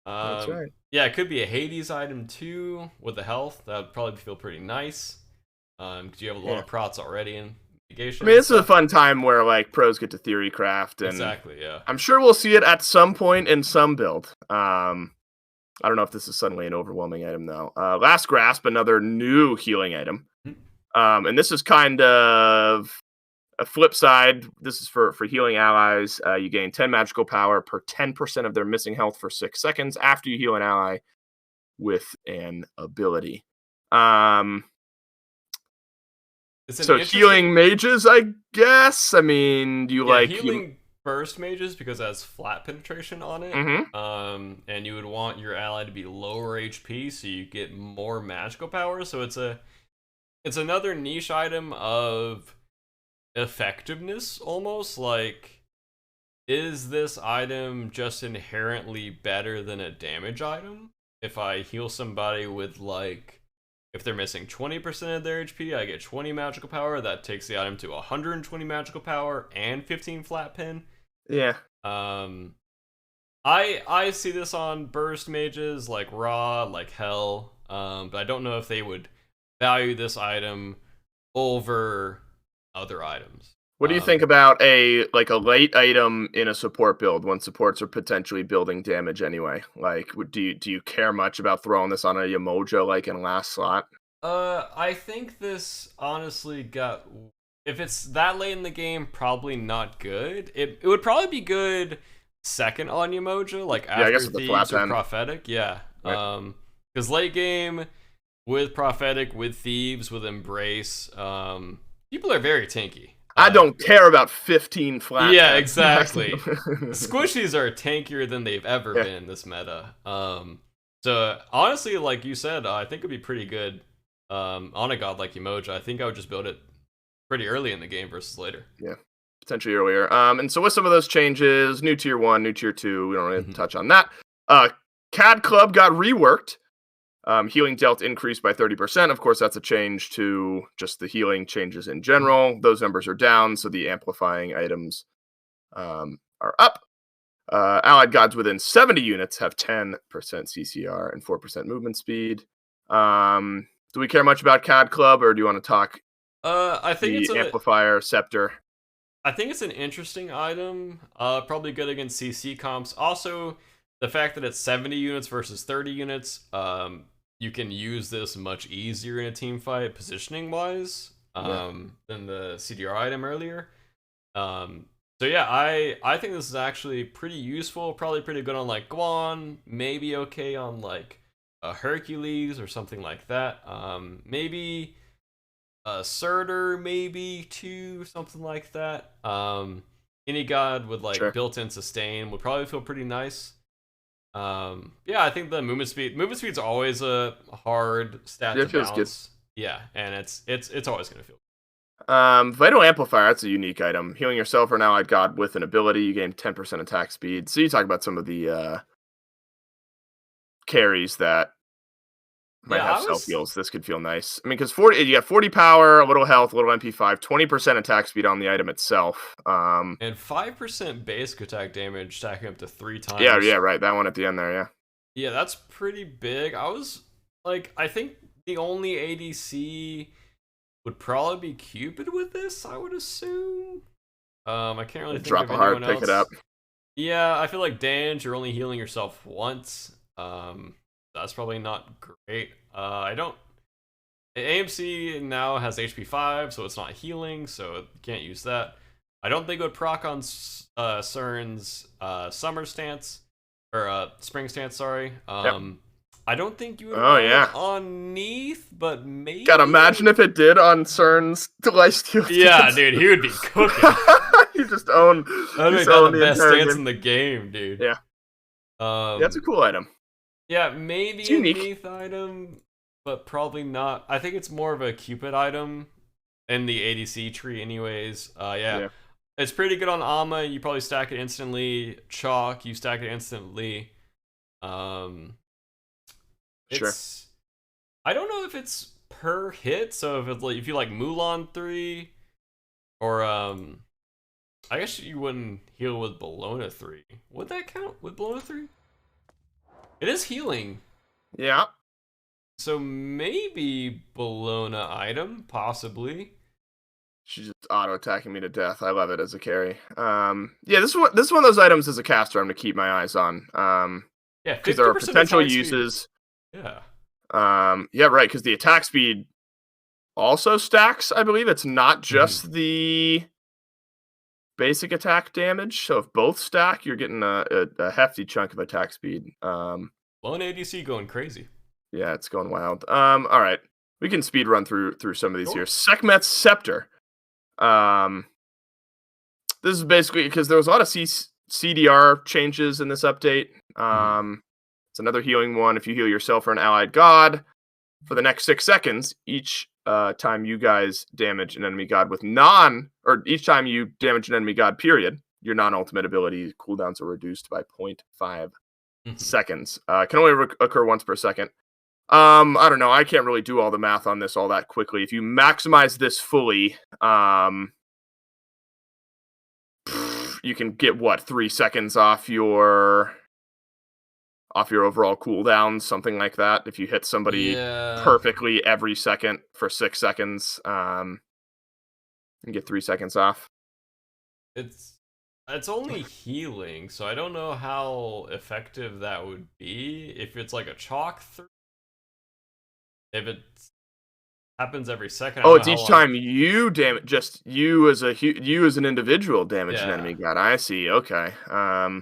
now. That's right. Yeah, it could be a Hades item too with the health. That would probably feel pretty nice. Because you have a lot Yeah. of prots already in I negation mean, and this is a stuff. fun time where like pros get to theory craft, and Exactly. Yeah. I'm sure we'll see it at some point in some build. I don't know if this is suddenly an overwhelming item though. Last Grasp, another new healing item. And this is kind of a flip side. This is for healing allies. You gain 10 magical power per 10% of their missing health for 6 seconds after you heal an ally with an ability. Um, It's an so healing mages, I guess. I mean, do you like healing burst mages because it has flat penetration on it. Mm-hmm. And you would want your ally to be lower HP so you get more magical power. So it's another niche item of effectiveness almost. Like, is this item just inherently better than a damage item? If I heal somebody with, like, if they're missing 20% of their HP, I get 20 magical power. That takes the item to 120 magical power and 15 flat pen. Yeah. I see this on burst mages like Raw, like Hell, but I don't know if they would value this item over other items. What do you think about a late item in a support build when supports are potentially building damage anyway? Like, do you care much about throwing this on a Yamoja like in last slot? I think this honestly got, if it's that late in the game, probably not good. It would probably be good second on Yamoja, like after Thieves or Prophetic. Yeah. Right. Because late game with Prophetic, with Thieves, with Embrace, people are very tanky. I don't care about 15 flat. Yeah, exactly. Squishies are tankier than they've ever been this meta. So honestly, like you said, I think it'd be pretty good on a god like Yamoja. I think I would just build it pretty early in the game versus later. Yeah, potentially earlier. And so with some of those changes, new tier 1, new tier 2, we don't really touch on that. CAD Club got reworked. Healing dealt increased by 30%. Of course, that's a change to just the healing changes in general. Those numbers are down, so the amplifying items are up. Allied gods within 70 units have 10% CCR and 4% movement speed. Do we care much about CAD Club, or do you want to talk I think the it's amplifier scepter? I think it's an interesting item. Probably good against CC comps. Also, the fact that it's 70 units versus 30 units, you can use this much easier in a team fight positioning wise than the CDR item earlier. So yeah, I think this is actually pretty useful. Probably pretty good on like Guan. Maybe okay on like a Hercules or something like that. Maybe a Surtur, maybe too, something like that. Any god with like built-in sustain would probably feel pretty nice. Yeah, I think the movement speed's always a hard stat to balance. Good. Yeah, and it's always gonna feel good. Vital Amplifier, that's a unique item. Healing yourself or an allied god with an ability, you gain 10% attack speed. So you talk about some of the carries that might have self heals. This could feel nice. I mean, because you got 40 power, a little health, a little MP5, 20% attack speed on the item itself. And 5% basic attack damage, stacking up to 3 times. Yeah, right. That one at the end there, yeah. Yeah, that's pretty big. I think the only ADC would probably be Cupid with this, I would assume. I can't really think of anyone else. Pick it up. Yeah, I feel like Dange, you're only healing yourself once. That's probably not great. AMC now has HP 5, so it's not healing, so you can't use that. I don't think it would proc on CERN's summer stance, or spring stance, sorry. I don't think you would on Neath, but maybe. God, imagine if it did on CERN's Lifesteal stance. Yeah, dude, he would be cooking. You just own. That'd make that the best stance in the game, dude. Yeah. That's a cool item. Yeah, maybe a Neath item, but probably not. I think it's more of a Cupid item in the ADC tree anyways. Yeah. It's pretty good on Amma. You probably stack it instantly. Chalk, you stack it instantly. Sure. I don't know if it's per hit, so if you like Mulan 3, or I guess you wouldn't heal with Bologna 3. Would that count with Bologna 3? It is healing. Yeah. So maybe Bologna item, possibly. She's just auto-attacking me to death. I love it as a carry. Yeah, this is one of those items as a caster I'm to keep my eyes on. Yeah, because there are potential uses. Yeah. Yeah, right, because the attack speed also stacks, I believe. It's not just the basic attack damage. So if both stack, you're getting a hefty chunk of attack speed. Well, an ADC going crazy. Yeah, it's going wild. All right. We can speed run through some of these Sure. here. Sekhmet's Scepter. This is basically because there was a lot of CDR changes in this update. It's another healing one. If you heal yourself or an allied god for the next 6 seconds, each time you guys damage an enemy god or each time you damage an enemy god, period, your non-ultimate ability cooldowns are reduced by 0.5 seconds. Can only occur once per second. I don't know. I can't really do all the math on this all that quickly. If you maximize this fully, you can get 3 seconds off your overall cooldown, something like that. If you hit somebody perfectly every second for 6 seconds, you get 3 seconds off. It's only healing, so I don't know how effective that would be if it's like a chalk through. If it happens every second. Oh, it's each time you damage, just you as an individual damage an enemy god. I see. Okay. Huh.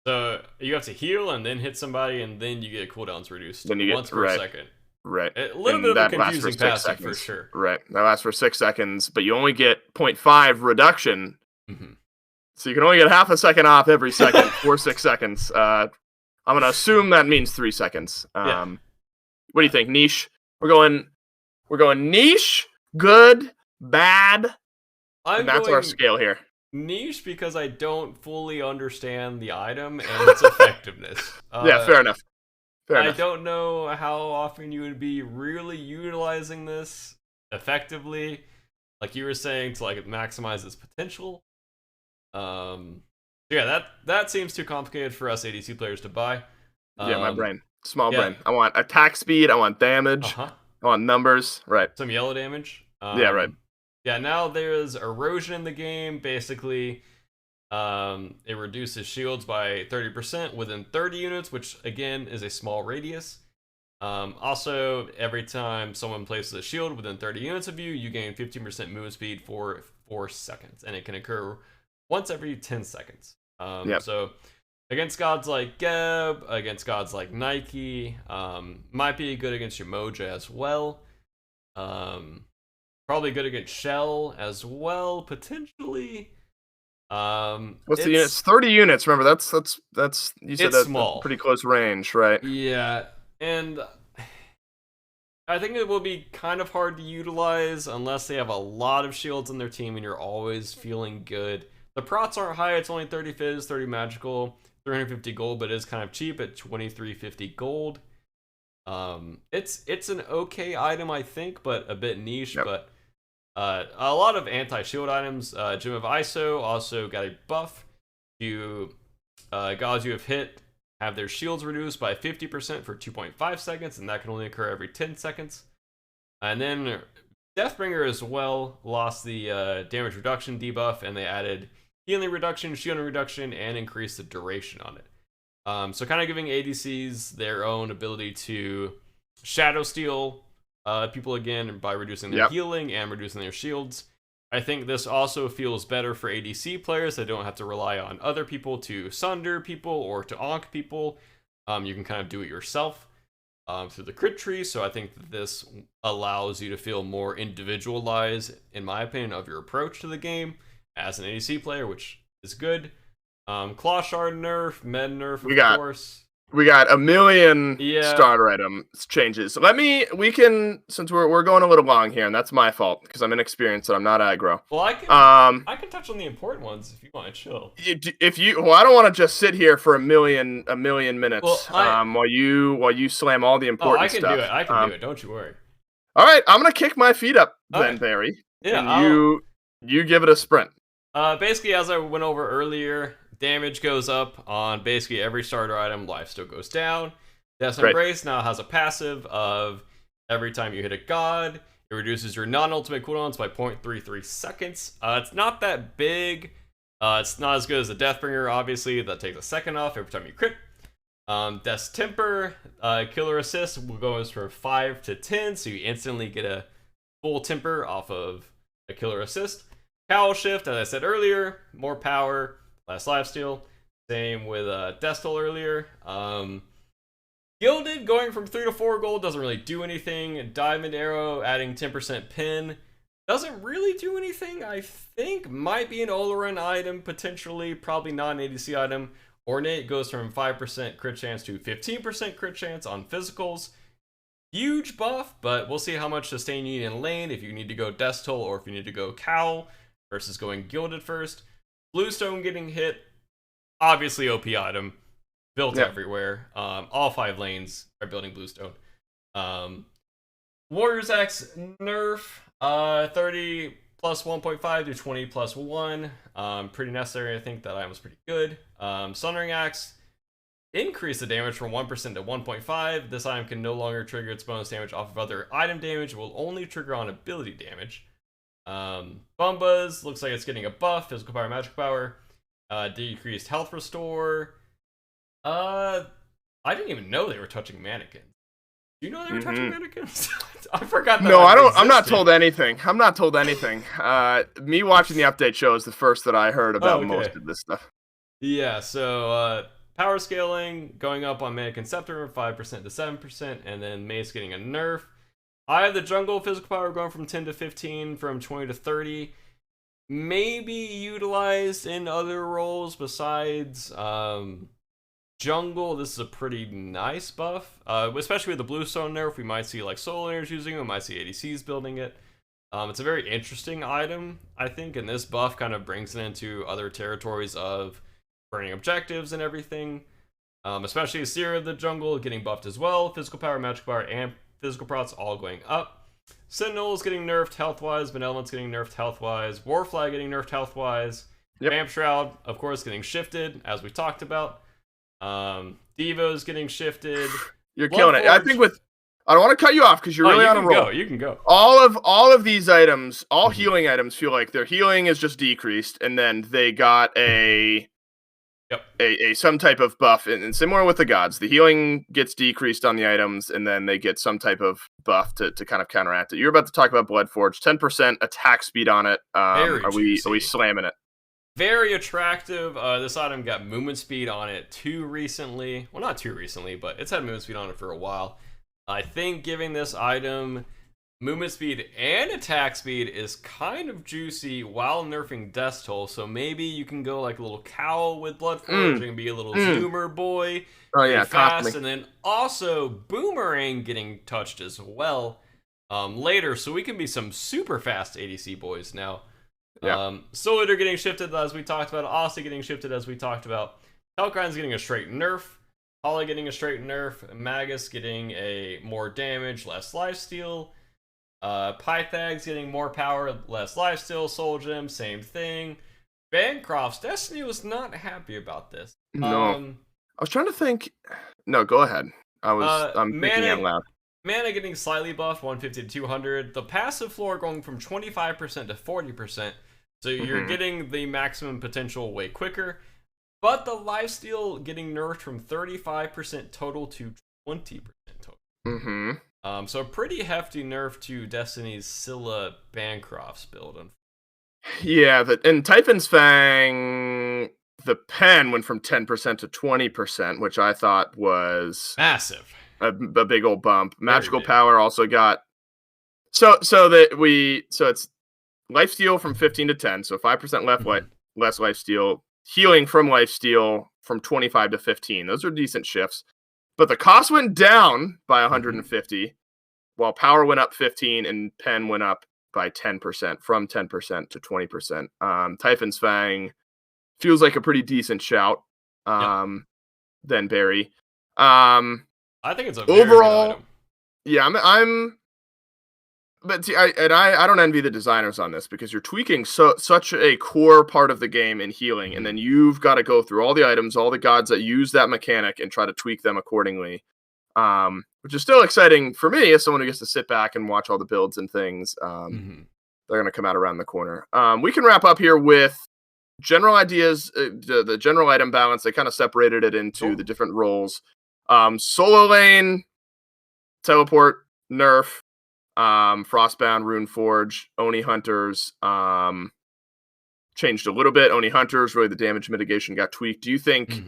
So you have to heal and then hit somebody, and then you get cooldowns reduced then you once per second. Right. A little bit of a confusing passive for sure. Right. That lasts for 6 seconds, but you only get 0.5 reduction. So you can only get half a second off every second for 6 seconds. I'm going to assume that means 3 seconds. What do you think, niche? We're going niche, good, bad. And that's our scale here. Niche because I don't fully understand the item and its effectiveness. Yeah, fair enough. I don't know how often you would be really utilizing this effectively, like you were saying, to like maximize its potential. Yeah, that seems too complicated for us ADC players to buy. My brain, small brain. I want attack speed. I want damage. I want numbers. Right. Some yellow damage. Yeah, right. Yeah, now there's erosion in the game. Basically, it reduces shields by 30% within 30 units, which again is a small radius. Also, every time someone places a shield within 30 units of you, you gain 15% movement speed for 4 seconds, and it can occur once every 10 seconds. So against gods like Geb, against gods like Nike, might be good against your Moja as well. Probably good against Shell as well, potentially. What's the units? 30 units. Remember, that's you said that's small. Pretty close range, right? Yeah, and I think it will be kind of hard to utilize unless they have a lot of shields on their team and you're always feeling good. The prots aren't high. It's only 30 fizz, 30 magical, 350 gold, but it is kind of cheap at 2350 gold. It's an okay item, I think, but a bit niche. But a lot of anti-shield items. Gem of ISO also got a buff. Gods you have hit have their shields reduced by 50% for 2.5 seconds, and that can only occur every 10 seconds. And then Deathbringer as well lost the damage reduction debuff, and they added healing reduction, shielding reduction, and increased the duration on it. So kind of giving ADCs their own ability to shadow steal people again by reducing their healing and reducing their shields. I think this also feels better for ADC players that don't have to rely on other people to sunder people or to onk people. You can kind of do it yourself through the crit tree, so I think that this allows you to feel more individualized, in my opinion, of your approach to the game as an ADC player, which is good. Claw Shard nerf, Med nerf, of course. We got a million starter item changes. Since we're going a little long here, and that's my fault because I'm inexperienced and I'm not aggro. Well, I can touch on the important ones if you want to chill. I don't want to just sit here for a million minutes while you slam all the important stuff. I can do it. Don't you worry. All right, I'm gonna kick my feet up then, Barry. Yeah, and you give it a sprint. Basically, as I went over earlier, damage goes up on basically every starter item. Life still goes down. Death's Embrace now has a passive of every time you hit a god, it reduces your non-ultimate cooldowns by 0.33 seconds. It's not that big. It's not as good as the Deathbringer, obviously. That takes a second off every time you crit. Death's Temper, Killer Assist goes from 5 to 10, so you instantly get a full temper off of a Killer Assist. Cowl Shift, as I said earlier, more power, less lifesteal. Same with Death Toll earlier. Gilded going from 3 to 4 gold doesn't really do anything. Diamond Arrow adding 10% pin doesn't really do anything. I think might be an Oloran item, potentially, probably not an ADC item. Ornate goes from 5% crit chance to 15% crit chance on physicals. Huge buff, but we'll see how much sustain you need in lane, if you need to go Destal or if you need to go Cowl versus going Gilded first. Bluestone getting hit, obviously OP item, built everywhere. All 5 lanes are building Bluestone. Warriors X nerf, 30 plus 1.5 to 20 plus 1. Pretty necessary, I think that item was pretty good. Sundering Axe, increase the damage from 1% to 1.5. This item can no longer trigger its bonus damage off of other item damage. It will only trigger on ability damage. Bumbuzz, looks like it's getting a buff. Physical power, magic power. Decreased health restore. I didn't even know they were touching mannequins. Do you know they were touching mannequins? I forgot that. No, I don't. I'm not told anything. I'm not told anything. Me watching the update show is the first that I heard about most of this stuff. Yeah, so power scaling going up on Mannequin Scepter from 5% to 7%, and then Mace getting a nerf. Eye of the Jungle physical power going from 10 to 15, from 20 to 30. Maybe utilized in other roles besides jungle. This is a pretty nice buff, especially with the Bluestone nerf. We might see like Soul Laners using it. We might see ADCs building it. It's a very interesting item, I think, and this buff kind of brings it into other territories of burning objectives and everything. Especially Seer of the Jungle getting buffed as well. Physical power, magic power, and physical procs all going up. Sentinel's getting nerfed health-wise. Benevolent's getting nerfed health-wise. Warfly getting nerfed health-wise. Vamp Shroud, of course, getting shifted, as we talked about. Devo's getting shifted. You're killing it. I think with... I don't want to cut you off because you're really on a roll. You can go. All of these items, all healing items, feel like their healing is just decreased, and then they got a some type of buff. And similar with the gods, the healing gets decreased on the items, and then they get some type of buff to kind of counteract it. You're about to talk about Bloodforge, 10% attack speed on it. Are we slamming it? Very attractive. This item got movement speed on it too recently. Well, not too recently, but it's had movement speed on it for a while. I think giving this item movement speed and attack speed is kind of juicy while nerfing Death Toll. So maybe you can go like a little Cowl with Bloodforge and be a little Zoomer boy. Oh yeah, fast, and then also Boomerang getting touched as well later, so we can be some super fast ADC boys now. Soul Eater getting shifted as we talked about. Aussie getting shifted as we talked about. Hellcrine's getting a straight nerf. Holly getting a straight nerf. Magus getting a more damage, less lifesteal. Pythag's getting more power, less lifesteal. Soul Gem, same thing. Bancroft's Destiny was not happy about this. No. I was trying to think. No, go ahead. I'm thinking out loud. Mana getting slightly buffed, 150 to 200. The passive floor going from 25% to 40%. So you're getting the maximum potential way quicker. But the lifesteal getting nerfed from 35% total to 20% total. So a pretty hefty nerf to Destiny's Scylla Bancroft's build. Yeah, and Typhon's Fang, the pen went from 10% to 20%, which I thought was massive. A big old bump. Magical power also got so it's lifesteal from 15 to 10, so 5% less lifesteal. Healing from lifesteal from 25 to 15. Those are decent shifts. But the cost went down by 150, while power went up 15 and pen went up by 10%, from 10% to 20%. Typhon's Fang feels like a pretty decent shout than Barry. I think it's a very overall good item. Yeah, but see, I don't envy the designers on this, because you're tweaking such a core part of the game in healing, and then you've got to go through all the items, all the gods that use that mechanic, and try to tweak them accordingly. Which is still exciting for me as someone who gets to sit back and watch all the builds and things. They're going to come out around the corner. We can wrap up here with general ideas, the general item balance. They kind of separated it into the different roles. Solo lane, teleport, nerf. Frostbound, Runeforge, Oni Hunters changed a little bit. Oni Hunters, really the damage mitigation got tweaked. Do you think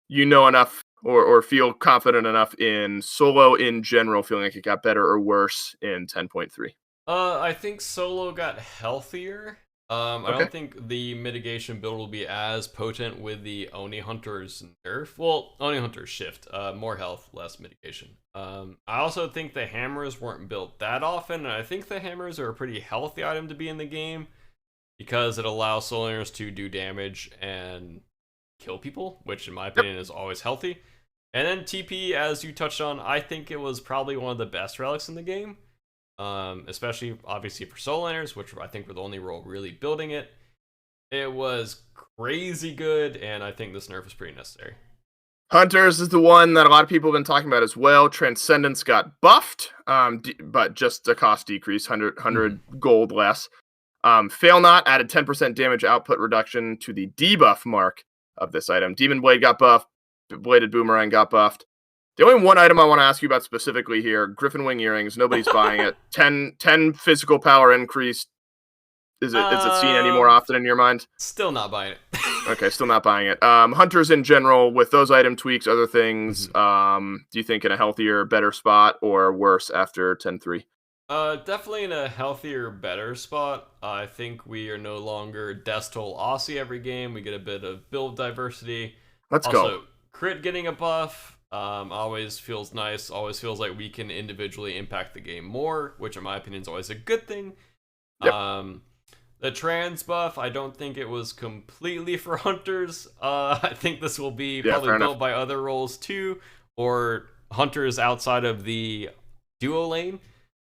you know enough or feel confident enough in solo in general, feeling like it got better or worse in 10.3? I think solo got healthier. I Okay. don't think the mitigation build will be as potent with the Oni Hunter's nerf. Well, Oni Hunter's shift. More health, less mitigation. I also think the hammers weren't built that often, and I think the hammers are a pretty healthy item to be in the game because it allows soul laners to do damage and kill people, which in my Yep. opinion is always healthy. And then TP, as you touched on, I think it was probably one of the best relics in the game. Especially obviously for soul laners, which I think were the only role really building it. It was crazy good, and I think this nerf is pretty necessary. Hunters is the one that a lot of people have been talking about as well. Transcendence got buffed, but just the cost decrease, 100 gold less. Fail Not added 10% damage output reduction to the debuff mark of this item. Demon Blade got buffed. Bladed Boomerang got buffed. The only one item I want to ask you about specifically here, Griffin Wing Earrings. Nobody's buying it. 10 physical power increase. Is it seen any more often in your mind? Still not buying it. Okay, still not buying it. Hunters in general, with those item tweaks, other things, do you think in a healthier, better spot or worse after 10.3? Definitely in a healthier, better spot. I think we are no longer Destol Aussie every game. We get a bit of build diversity. Let's also, go. Crit getting a buff always feels nice. Always feels like we can individually impact the game more, which in my opinion is always a good thing. Yep. The trans buff, I don't think it was completely for hunters. I think this will be probably built by other roles too, or hunters outside of the duo lane.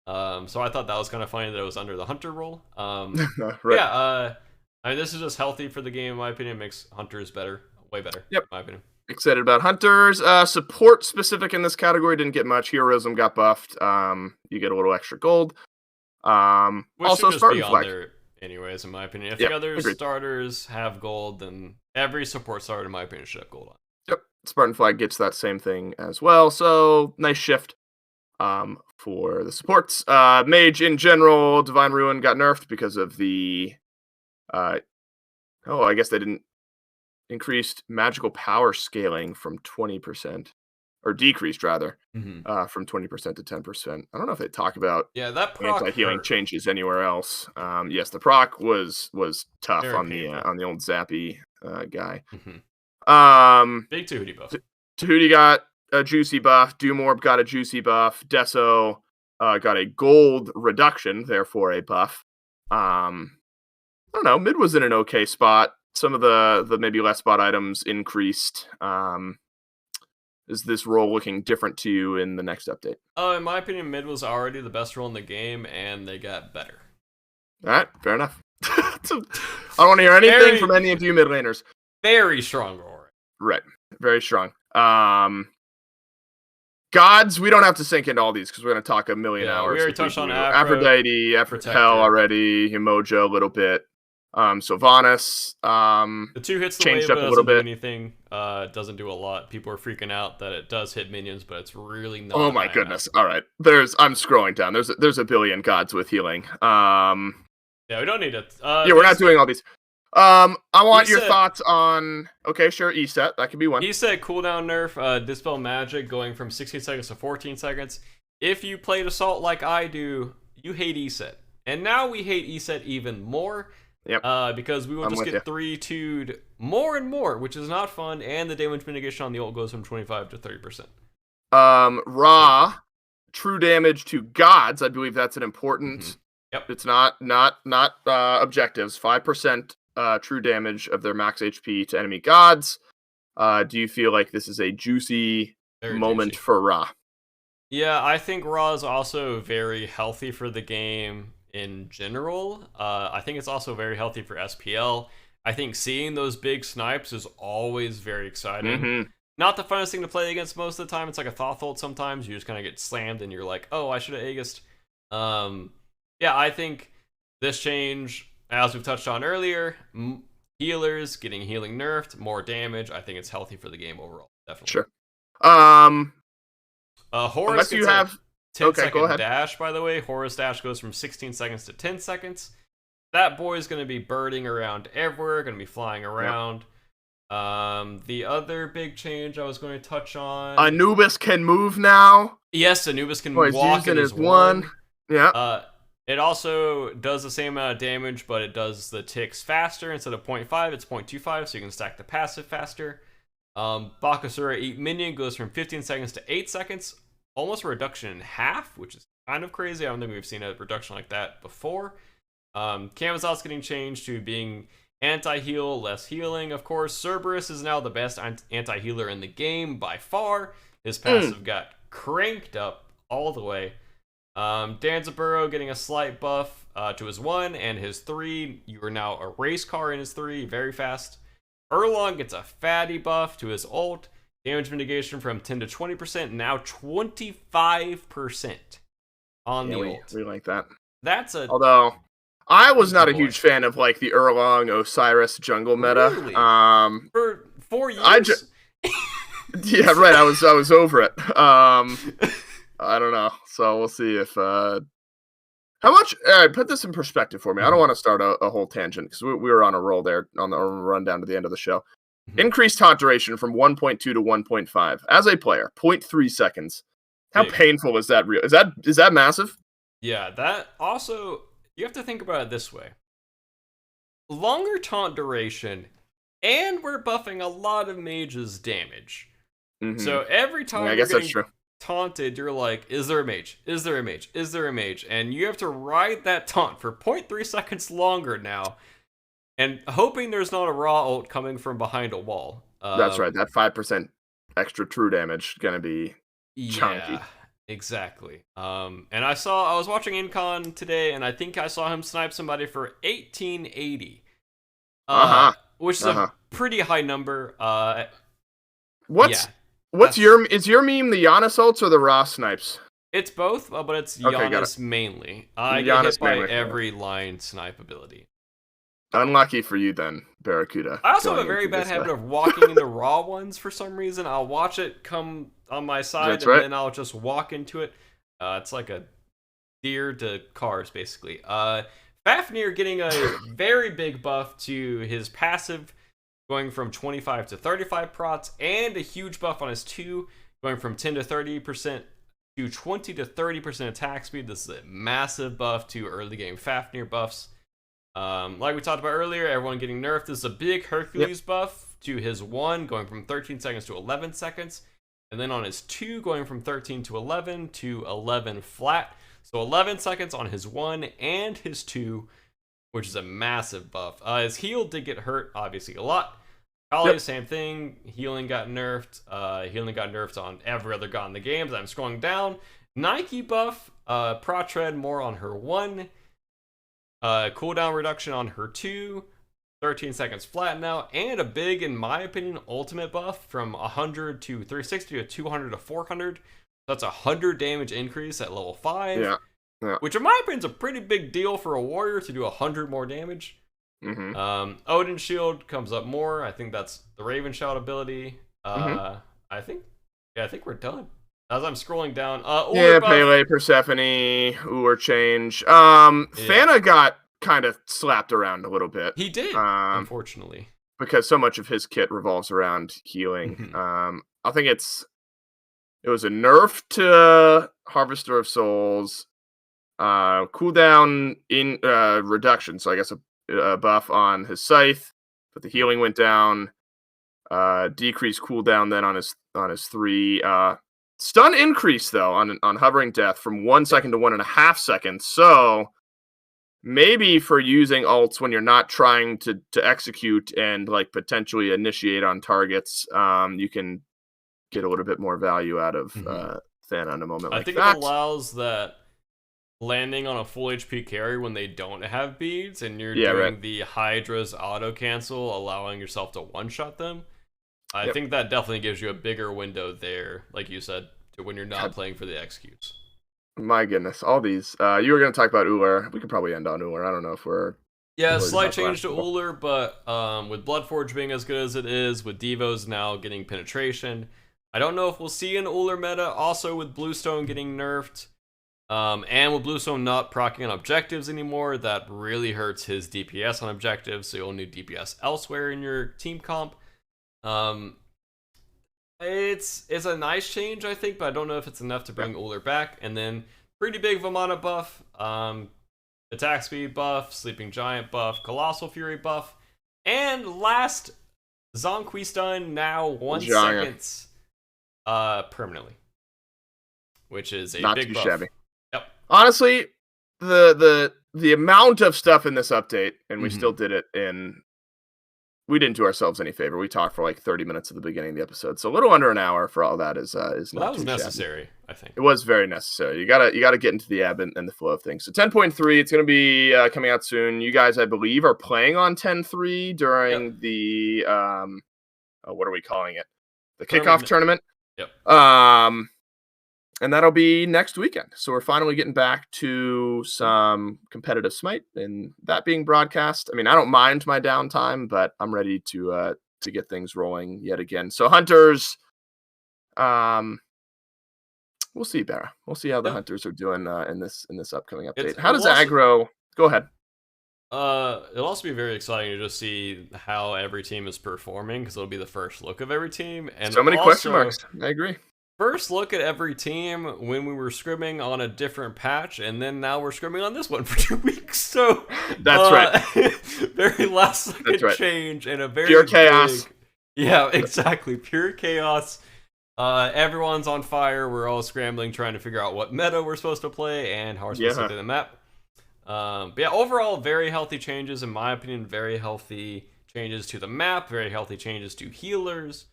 So I thought that was kind of funny that it was under the hunter role. Right. Yeah, I mean, this is just healthy for the game, in my opinion. It makes hunters better, way better, Yep. in my opinion. Excited about hunters. Support specific in this category didn't get much. Heroism got buffed. You get a little extra gold. Which also should just Spartan be on Flag. there anyways, in my opinion. If Yep, the other agreed. starters have gold, then every support starter, in my opinion, should have gold on. Yep. Spartan Flag gets that same thing as well. So nice shift for the supports. Mage in general, Divine Ruin got nerfed because of the I guess they didn't increased magical power scaling from 20%, or decreased rather, from 20% to 10%. I don't know if they talk about that proc anti-healing hurt. changes anywhere else. Yes, the proc was tough Very on painful. the old Zappy guy. Big Tahuti buff. Tahuti got a juicy buff. Doomorb got a juicy buff. Deso got a gold reduction, therefore a buff. I don't know. Mid was in an okay spot. Some of the maybe less spot items increased. Is this role looking different to you in the next update? In my opinion, mid was already the best role in the game, and they got better. All right, fair enough. I don't want to hear anything from any of you mid laners. Very strong role. Right, very strong. Gods, we don't have to sink into all these because we're going to talk a million hours. We already touched on Aphrodite, Hell already, Himojo a little bit. Sylvanas, the 2 hits the changed wave, up a but little doesn't do bit. anything. It doesn't do a lot. People are freaking out that it does hit minions, but it's really not. Oh my goodness! All right, I'm scrolling down. There's a billion gods with healing. Yeah, we don't need it. We're not doing all these. I want your thoughts on. Okay, sure. ESET, that could be one. ESET cooldown nerf. Dispel magic going from 16 seconds to 14 seconds. If you played Assault like I do, you hate ESET, and now we hate ESET even more. Yep. Because we will just get 3-2'd more and more, which is not fun, and the damage mitigation on the ult goes from 25 to 30%. Raw, true damage to gods. I believe that's an important. Yep. It's not objectives. 5% true damage of their max HP to enemy gods. Do you feel like this is a juicy moment for Ra? Yeah, I think Ra is also very healthy for the game in general. I think it's also very healthy for SPL. I think seeing those big snipes is always very exciting. Not the funnest thing to play against most of the time. It's like a Thoth ult sometimes. You just kind of get slammed and you're like, oh, I should have Aegis'd. Yeah, I think this change, as we've touched on earlier, healers getting healing nerfed, more damage. I think it's healthy for the game overall. Definitely. Sure. Horus unless you have 10-second dash, by the way. Horus dash goes from 16 seconds to 10 seconds. That boy's going to be birding around everywhere, going to be flying around. The other big change I was going to touch on. Anubis can move now. Yes, Anubis Oh, can he's walk using in his his one. one. Yeah. It also does the same amount of damage, but it does the ticks faster. Instead of 0.5, it's 0.25, so you can stack the passive faster. Bakasura 8 minion goes from 15 seconds to 8 seconds, almost a reduction in half, which is kind of crazy. I don't think we've seen a reduction like that before. Camazot's getting changed to being anti-heal, less healing, of course. Cerberus is now the best anti-healer in the game by far. His passive got cranked up all the way. Danzaburo getting a slight buff to his 1 and his 3. You are now a race car in his 3, very fast. Erlong gets a fatty buff to his ult. Damage mitigation from 10 to 20%, now 25% on the ult. We like that. That's a... Although, I was not a huge fan of like the Erlong Osiris jungle meta. Really? For 4 years? Yeah, right. I was over it. I don't know. So we'll see if how much. All right, put this in perspective for me. I don't want to start a whole tangent because we were on a roll there on the rundown to the end of the show. Increased taunt duration from 1.2 to 1.5 as a player, 0.3 seconds. How painful is that? Real? Is that massive? Yeah, that also, you have to think about it this way. Longer taunt duration, and we're buffing a lot of mages' damage. So every time I guess that's true. Taunted, you're like, is there a mage? Is there a mage? Is there a mage? And you have to ride that taunt for 0.3 seconds longer now, and hoping there's not a raw ult coming from behind a wall. That's right. That 5% extra true damage gonna be chunky. Exactly. And I was watching Incon today, and I think I saw him snipe somebody for 1880. Which is a pretty high number. Is your meme the Giannis ults or the Raw snipes? It's both, but it's Giannis mainly. I get hit by every line snipe ability. Unlucky for you then, Barracuda. I also have a very bad habit of walking into raw ones for some reason. I'll watch it come on my side, then I'll just walk into it. It's like a deer to cars, basically. Fafnir getting a very big buff to his passive, going from 25 to 35 prots, and a huge buff on his 2, going from 10 to 30% to 20 to 30% attack speed. This is a massive buff to early game Fafnir buffs. Like we talked about earlier, everyone getting nerfed. This is a big Hercules buff to his 1, going from 13 seconds to 11 seconds. And then on his 2, going from 13 to 11 flat. So 11 seconds on his 1 and his 2, which is a massive buff. His heal did get hurt, obviously, a lot. Kali, same thing. Healing got nerfed. Healing got nerfed on every other god in the game. As I'm scrolling down, Nike buff, Prot Tread more on her 1. Cooldown reduction on her 2. 13 seconds flat now. And a big, in my opinion, ultimate buff from 100 to 360 to 200 to 400. That's a 100 damage increase at level 5. Yeah. Which, in my opinion, is a pretty big deal for a warrior to do 100 more damage. Odin Shield comes up more. I think that's the Raven Shout ability. I think we're done. As I'm scrolling down, Pele, Persephone, Uller change. Fana got kind of slapped around a little bit. He did, unfortunately, because so much of his kit revolves around healing. I think it was a nerf to Harvester of Souls, cooldown in reduction. So I guess a buff on his scythe, but the healing went down. Decreased cooldown then on his 3. Stun increase though on hovering death from 1 second to 1.5 seconds. So maybe for using ults when you're not trying to execute and like potentially initiate on targets, you can get a little bit more value out of Thana in a moment like that. I think it allows that landing on a full HP carry when they don't have beads and you're doing the Hydra's auto cancel, allowing yourself to one-shot them. I think that definitely gives you a bigger window there, like you said, to when you're not playing for the executes. My goodness, all these. You were going to talk about Uller. We could probably end on Uller. I don't know if we're... Yeah, slight change to Uller, but with Bloodforge being as good as it is, with Devos now getting penetration, I don't know if we'll see an Uller meta. Also with Bluestone getting nerfed, and with Bluestone not proccing on objectives anymore, that really hurts his DPS on objectives, so you'll need DPS elsewhere in your team comp. Um, it's a nice change, I think, but I don't know if it's enough to bring Uller back. And then pretty big Vamana buff, attack speed buff, Sleeping Giant buff, Colossal Fury buff, and last Zonquistun now 1 second permanently, which is a not big too buff. Shabby. Yep. Honestly, the amount of stuff in this update, and we still did it in. We didn't do ourselves any favor. We talked for like 30 minutes at the beginning of the episode, so a little under an hour for all that is not that was too necessary. Shabby. I think it was very necessary. You gotta get into the ebb and the flow of things. So 10.3, it's gonna be coming out soon. You guys, I believe, are playing on 10.3 during the what are we calling it? The kickoff tournament. Yep. And that'll be next weekend. So we're finally getting back to some competitive Smite, and that being broadcast. I mean, I don't mind my downtime, but I'm ready to get things rolling yet again. So Hunters, we'll see, Barra. We'll see how the Hunters are doing in this upcoming update. How does aggro? Go ahead. It'll also be very exciting to just see how every team is performing, because it'll be the first look of every team, and so many question marks. I agree. First look at every team when we were scrimming on a different patch, and then now we're scrimming on this one for 2 weeks. So that's right. Very last second change and a very pure chaos. Yeah, exactly. Pure chaos. Everyone's on fire. We're all scrambling, trying to figure out what meta we're supposed to play and how we're supposed to play the map. But yeah, overall, very healthy changes, in my opinion. Very healthy changes to the map. Very healthy changes to healers.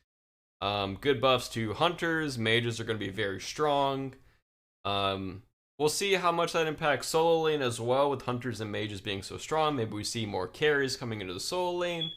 Good buffs to hunters. Mages are going to be very strong. We'll see how much that impacts solo lane as well, with hunters and mages being so strong. Maybe we see more carries coming into the solo lane.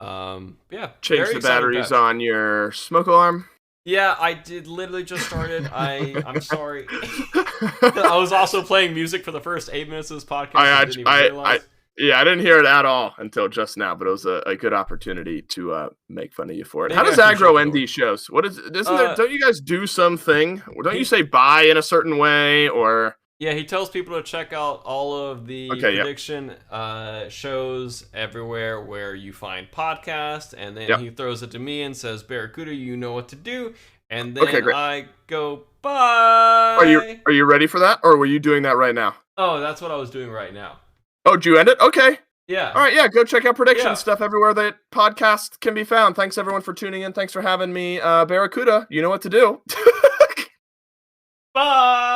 Yeah. Change the batteries on your smoke alarm. Yeah, I did literally just started. I'm sorry. I was also playing music for the first 8 minutes of this podcast. I didn't even realize. I didn't hear it at all until just now, but it was a good opportunity to make fun of you for it. How does aggro end these shows? What is? Don't you guys do something? Don't you say bye in a certain way, or? Yeah, he tells people to check out all of the prediction shows everywhere where you find podcasts, and then he throws it to me and says, "Barracuda, you know what to do." And then I go, "Bye." Are you ready for that, or were you doing that right now? Oh, that's what I was doing right now. Oh, did you end it? Okay. Yeah. All right, yeah, go check out prediction stuff everywhere that podcasts can be found. Thanks, everyone, for tuning in. Thanks for having me. Barracuda, you know what to do. Bye!